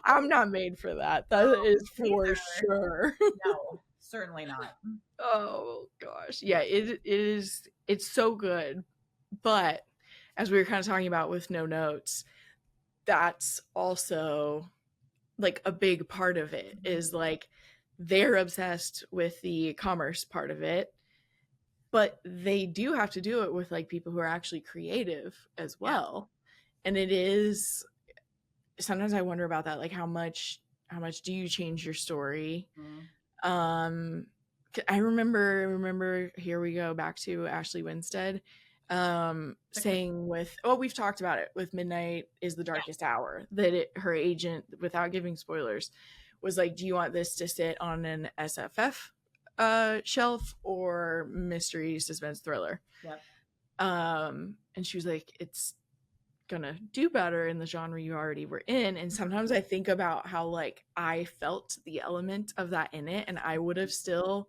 I'm not made for that. No, That is for neither. sure. No, certainly not. Oh gosh. Yeah, it is, it's so good. But as we were kind of talking about with no notes, that's also like a big part of it Mhm. is like they're obsessed with the commerce part of it, but they do have to do it with like people who are actually creative as Yeah. well. And it is, sometimes I wonder about that, like how much do you change your story? Mhm. um I remember, here we go back to Ashley Winstead The critique. saying with, oh, we've talked about it with Midnight is the Yeah. Darkest Hour, that her agent, without giving spoilers, was like, do you want this to sit on an SFF shelf or mystery suspense thriller? Yep. And she was like, it's gonna do better in the genre you already were in. And sometimes I think about how like I felt the element of that in it, and I would have still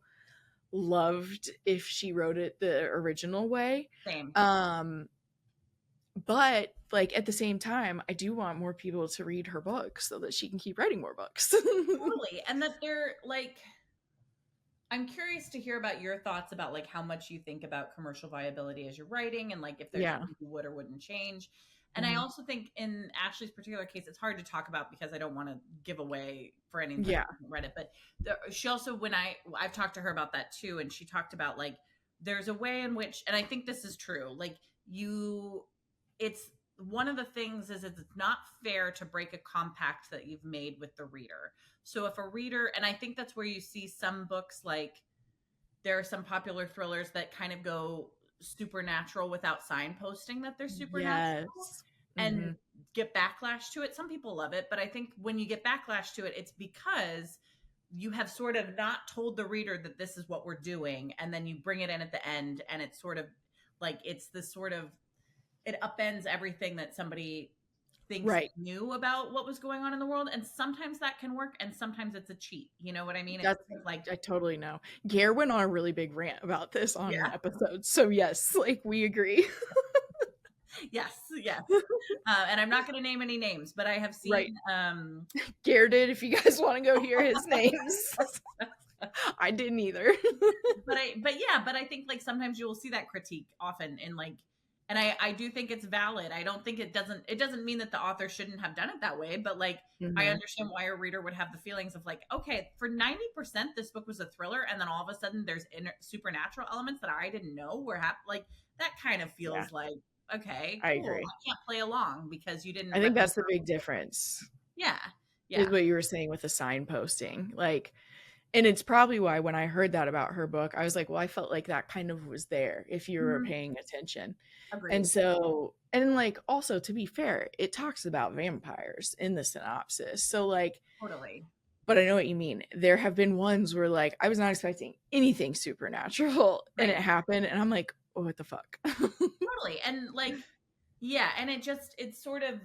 loved if she wrote it the original way. Same. um but like at the same time, I do want more people to read her books so that she can keep writing more books. Totally. And that they're like, I'm curious to hear about your thoughts about like how much you think about commercial viability as you're writing and like if there's Yeah. something you would or wouldn't change. And I Mhm. also think in Ashley's particular case, it's hard to talk about because I don't want to give away for anybody Yeah. who hasn't read it. But she also, when I've talked to her about that too, and she talked about like there's a way in which, and I think this is true, like it's one of the things is it's not fair to break a compact that you've made with the reader. So if a reader, and I think that's where you see some books like there are some popular thrillers that kind of go supernatural without signposting that they're supernatural Yes. and Hmm. get backlash to it. Some people love it, but I think when you get backlash to it, it's because you have sort of not told the reader that this is what we're doing. And then you bring it in at the end and it's sort of like, it's this sort of, it upends everything that somebody thinks Right. they knew about what was going on in the world. And sometimes that can work and sometimes it's a cheat. You know what I mean? It's That's, like, I totally know. Gare went on a really big rant about this on an yeah, episode. So yes, like we agree. yes, yes. And I'm not going to name any names, but I have seen, Right. Gare did, if you guys want to go hear his names. I didn't either. but I think like sometimes you will see that critique often in like, and I do think it's valid. I don't think it doesn't mean that the author shouldn't have done it that way, but like, I Hmm. understand why a reader would have the feelings of like, okay, for 90%, this book was a thriller. And then all of a sudden there's supernatural elements that I didn't know were like, that kind of Yeah, feels like, okay, I cool. agree. I can't play along because you didn't I let think me that's the big know. difference, Yeah. is Yeah. what you were saying with the signposting. Like, and it's probably why when I heard that about her book, I was like, well, I felt like that kind of was there if you were Mhm. paying attention. And Agreed. so, and like, also to be fair, it talks about vampires in the synopsis. So, like, Totally. but I know what you mean. There have been ones where, like, I was not expecting anything supernatural and it Right. happened. And I'm like, oh, what the fuck? Totally. And like, yeah. And it's sort of,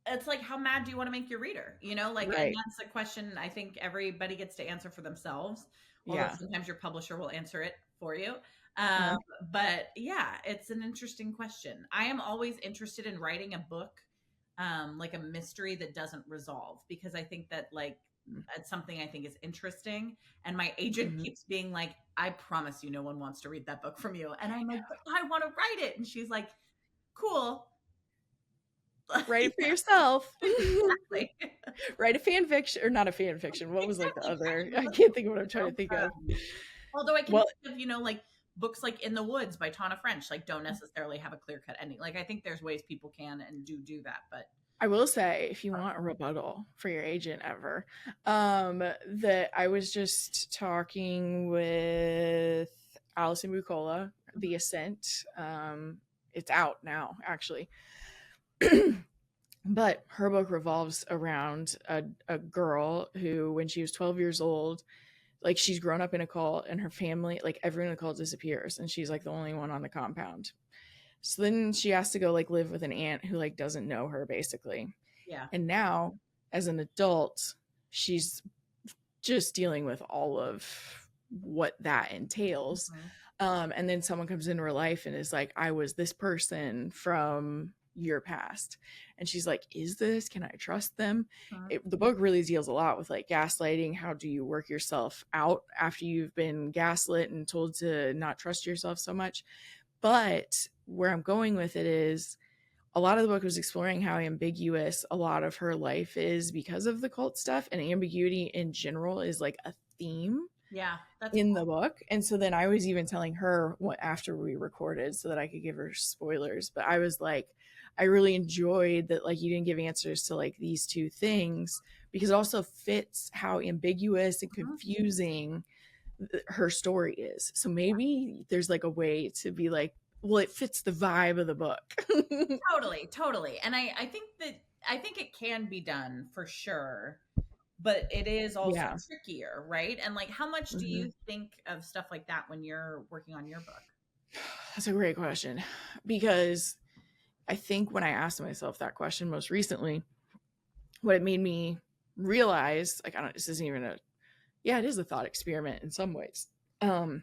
it's like, how mad do you want to make your reader? You know, like, and Right. that's a question I think everybody gets to answer for themselves, although Yeah. sometimes your publisher will answer it for you. Uh, But yeah, it's an interesting question. I am always interested in writing a book, like a mystery that doesn't resolve, because I think that like it's something I think is interesting. And my agent mhm. keeps being like, I promise you, no one wants to read that book from you. And I'm like, but I want to write it. And she's like, cool. Write it for yourself. Exactly. Write a fan fiction, or not a fan fiction. What was like the Exactly. other? Exactly. I Let's, can't think of what I'm you trying know, to think of. although I can Well, think of, like books like In the Woods by Tana French, like don't necessarily have a clear cut ending. Like I think there's ways people can and do that, but I will say, if you want a rebuttal for your agent ever, that I was just talking with Alison Bucola, The Ascent. It's out now, actually. But her book revolves around a girl who, when she was 12 years old, like she's grown up in a cult and her family, like everyone in the cult disappears and she's like the only one on the compound. So then she has to go like live with an aunt who like doesn't know her basically. yeah. And now as an adult, she's just dealing with all of what that entails. Mhm. And then someone comes into her life and is like, I was this person from your past. And she's like, can I trust them? Uh-huh. The book really deals a lot with like gaslighting. How do you work yourself out after you've been gaslit and told to not trust yourself so much? But where I'm going with it is, a lot of the book was exploring how ambiguous a lot of her life is because of the cult stuff, and ambiguity in general is like a theme Yeah, that's in cool. the book. And so then I was even telling her what after we recorded so that I could give her spoilers, but I was like, I really enjoyed that like you didn't give answers to like these two things, because it also fits how ambiguous and Mhm. confusing her story is. So maybe there's like a way to be like, well, it fits the vibe of the book. Totally, totally. And I think it can be done for sure, but it is also Yeah. trickier, right? And like, how much do Mhm. you think of stuff like that when you're working on your book? That's a great question, because I think when I asked myself that question most recently, what it made me realize, like, I don't, this isn't even a, yeah, it is a thought experiment in some ways. Um,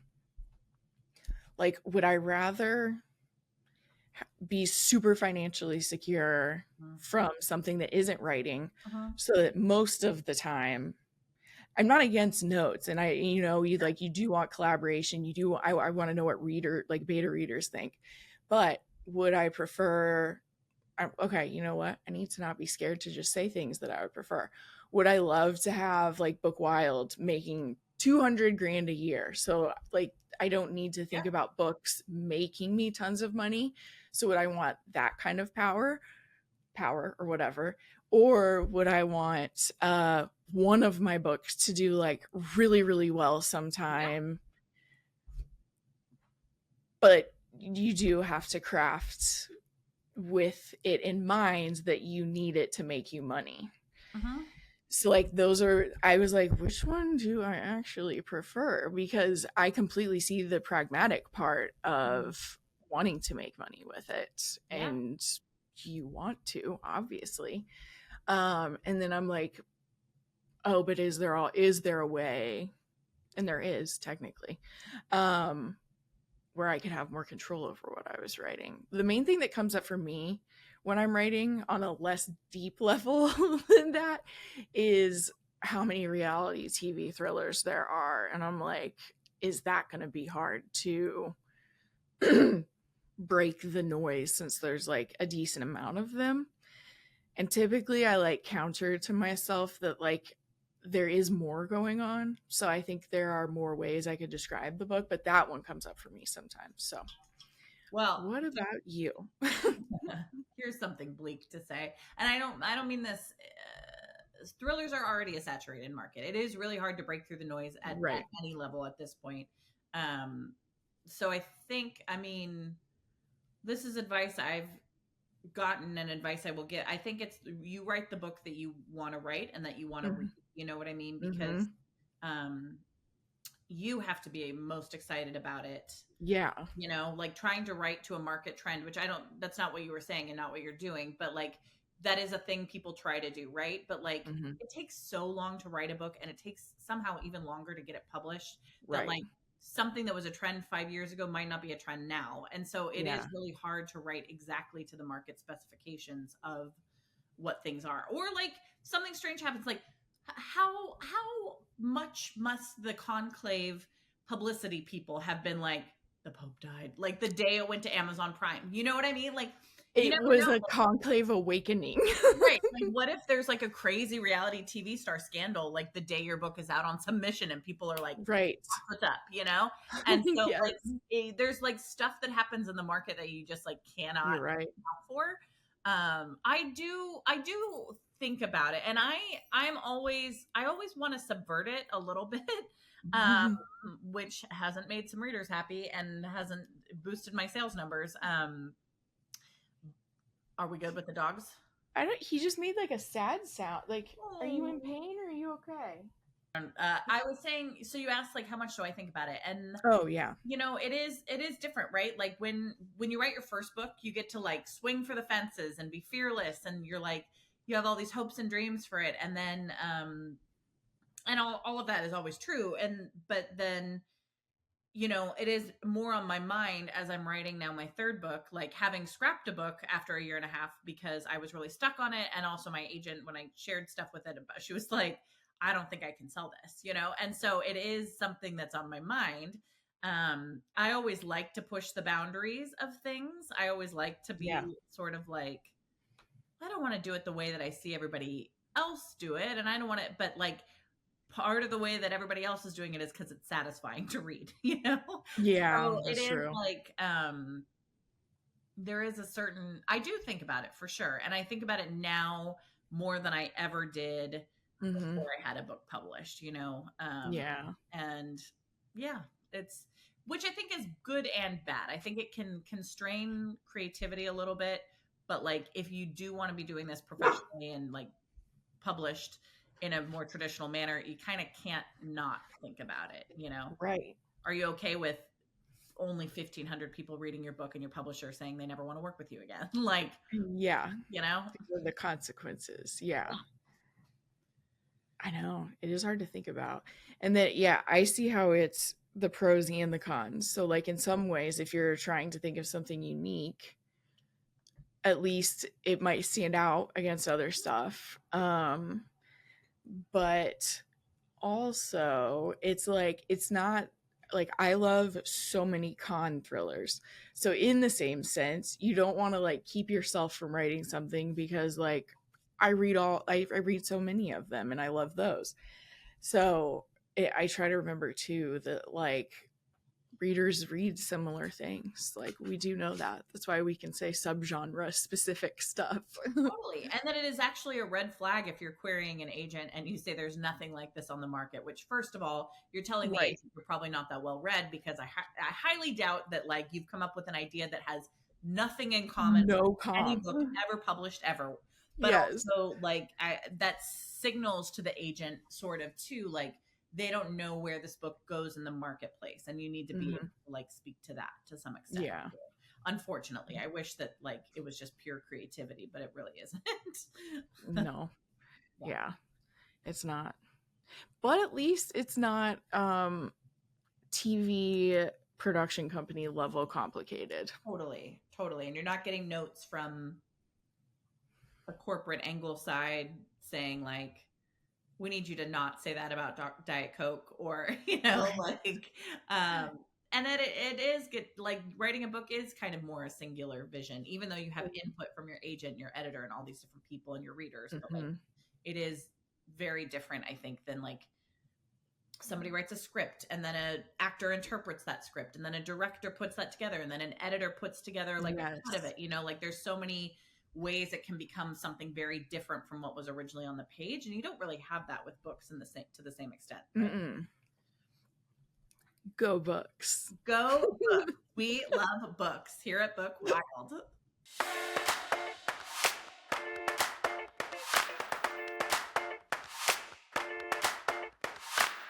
like, would I rather be super financially secure Mhm. from something that isn't writing, Mhm. so that most of the time I'm not against notes, and you like, you do want collaboration, you do, I want to know what like beta readers think, but would I prefer, okay, you know what? I need to not be scared to just say things that I would prefer. Would I love to have like Bookwild making 200 grand a year? So like, I don't need to Yeah. think about books making me tons of money. So would I want that kind of power or whatever? Or would I want one of my books to do like really, really well Yeah. sometime, but you do have to craft with it in mind that you need it to make you money. Mhm. So like those are, I was like, which one do I actually prefer? Because I completely see the pragmatic part Mhm. of wanting to make money with it, Yeah. and you want to, obviously. And then I'm like, oh, but is there a way? And there is technically, um, where I could have more control over what I was writing. The main thing that comes up for me when I'm writing on a less deep level than that is how many reality TV thrillers there are. And I'm like, is that going to be hard to break the noise, since there's like a decent amount of them? And typically I like counter to myself that like there is more going on. So I think there are more ways I could describe the book, but that one comes up for me sometimes. So Well, what about you? here's something bleak to say, and I don't mean this. Thrillers are already a saturated market. It is really hard to break through the noise at Right. any level at this point. Um, so I think, I mean, this is advice I've gotten and advice I will get. I think it's, you write the book that you want to write and that you want to read. You know what I mean? Because Mm-hmm. um, you have to be most excited about it, Yeah. you know, like trying to write to a market trend, which I don't, that's not what you were saying and not what you're doing, but like that is a thing people try to do, right? But like Mm-hmm. it takes so long to write a book, and it takes somehow even longer to get it published, that Right. like something that was a trend 5 years ago might not be a trend now. And so it is Yeah. really hard to write exactly to the market specifications of what things are. Or like something strange happens, like how much must the conclave publicity people have been like, the Pope died like the day it went to Amazon Prime? You know what I mean? Like you It never was know. a conclave awakening. Right. Like what if there's like a crazy reality TV star scandal like the day your book is out on submission, and people are like, Right. what's up, you know? And so like Yes. there's like stuff that happens in the market that you just like cannot You're right. account for. I do think about it, and I always want to subvert it a little bit, um which hasn't made some readers happy and hasn't boosted my sales numbers. Are we good with the dogs? I don't, he just made like a sad sound. Like, are you in Oh. pain or are you okay? I was saying, so you asked like how much do I think about it, and Oh, yeah. you know, it is different, right? Like when you write your first book, you get to like swing for the fences and be fearless, and you're like, you have all these hopes and dreams for it, and then and all of that is always true, and but then you know, it is more on my mind as I'm writing now my third book, like having scrapped a book after a year and a half because I was really stuck on it. And also my agent, when I shared stuff with it, she was like, I don't think I can sell this, you know? And so it is something that's on my mind. I always like to push the boundaries of things. I always like to Yeah. be sort of like, I don't want to do it the way that I see everybody else do it. And I don't want to, but like, part of the way that everybody else is doing it is because it's satisfying to read, you know? Yeah, So it that's is true. like, there is a certain, I do think about it for sure. And I think about it now more than I ever did Hmm. before I had a book published, you know? Yeah. And yeah, it's, which I think is good and bad. I think it can constrain creativity a little bit, but like if you do want to be doing this professionally and like published in a more traditional manner, you kind of can't not think about it, you know? Right. Are you okay with only 1,500 people reading your book and your publisher saying they never want to work with you again? Like, Yeah. you know? These are the consequences. Yeah. I know. It is hard to think about. And then, yeah, I see how it's the pros and the cons. So, like, in some ways, if you're trying to think of something unique, at least it might stand out against other stuff. But also, it's like, it's not like I love so many con thrillers. So, in the same sense, you don't want to like keep yourself from writing something because, like, I read so many of them and I love those. So I try to remember too that like readers read similar things. Like we do know that. That's why we can say subgenre specific stuff. Totally. And then it is actually a red flag if you're querying an agent and you say there's nothing like this on the market, which first of all, you're telling the Right. agent you're probably not that well read because I highly doubt that like you've come up with an idea that has nothing in common with No any comp. book ever published ever. But Yes. also like that signals to the agent sort of too, like they don't know where this book goes in the marketplace and you need to be able Hmm. to like speak to that to some extent. Yeah. Unfortunately, I wish that like it was just pure creativity, but it really isn't. No. Yeah, Yeah. It's not. But at least it's not TV production company level complicated. totally, totally. And you're not getting notes from a corporate angle side saying like, we need you to not say that about Diet Coke, or Right. like, um, and that it is good. Like writing a book is kind of more a singular vision, even though you have input from your agent, your editor, and all these different people and your readers. But like, Hmm. it is very different, I think, than like somebody writes a script and then an actor interprets that script and then a director puts that together and then an editor puts together like a cut of Yes. it, you know, like there's so many ways it can become something very different from what was originally on the page, and you don't really have that with books in the same to the same extent, right? Mm-mm. Go books. Go books. We love books here at Bookwild.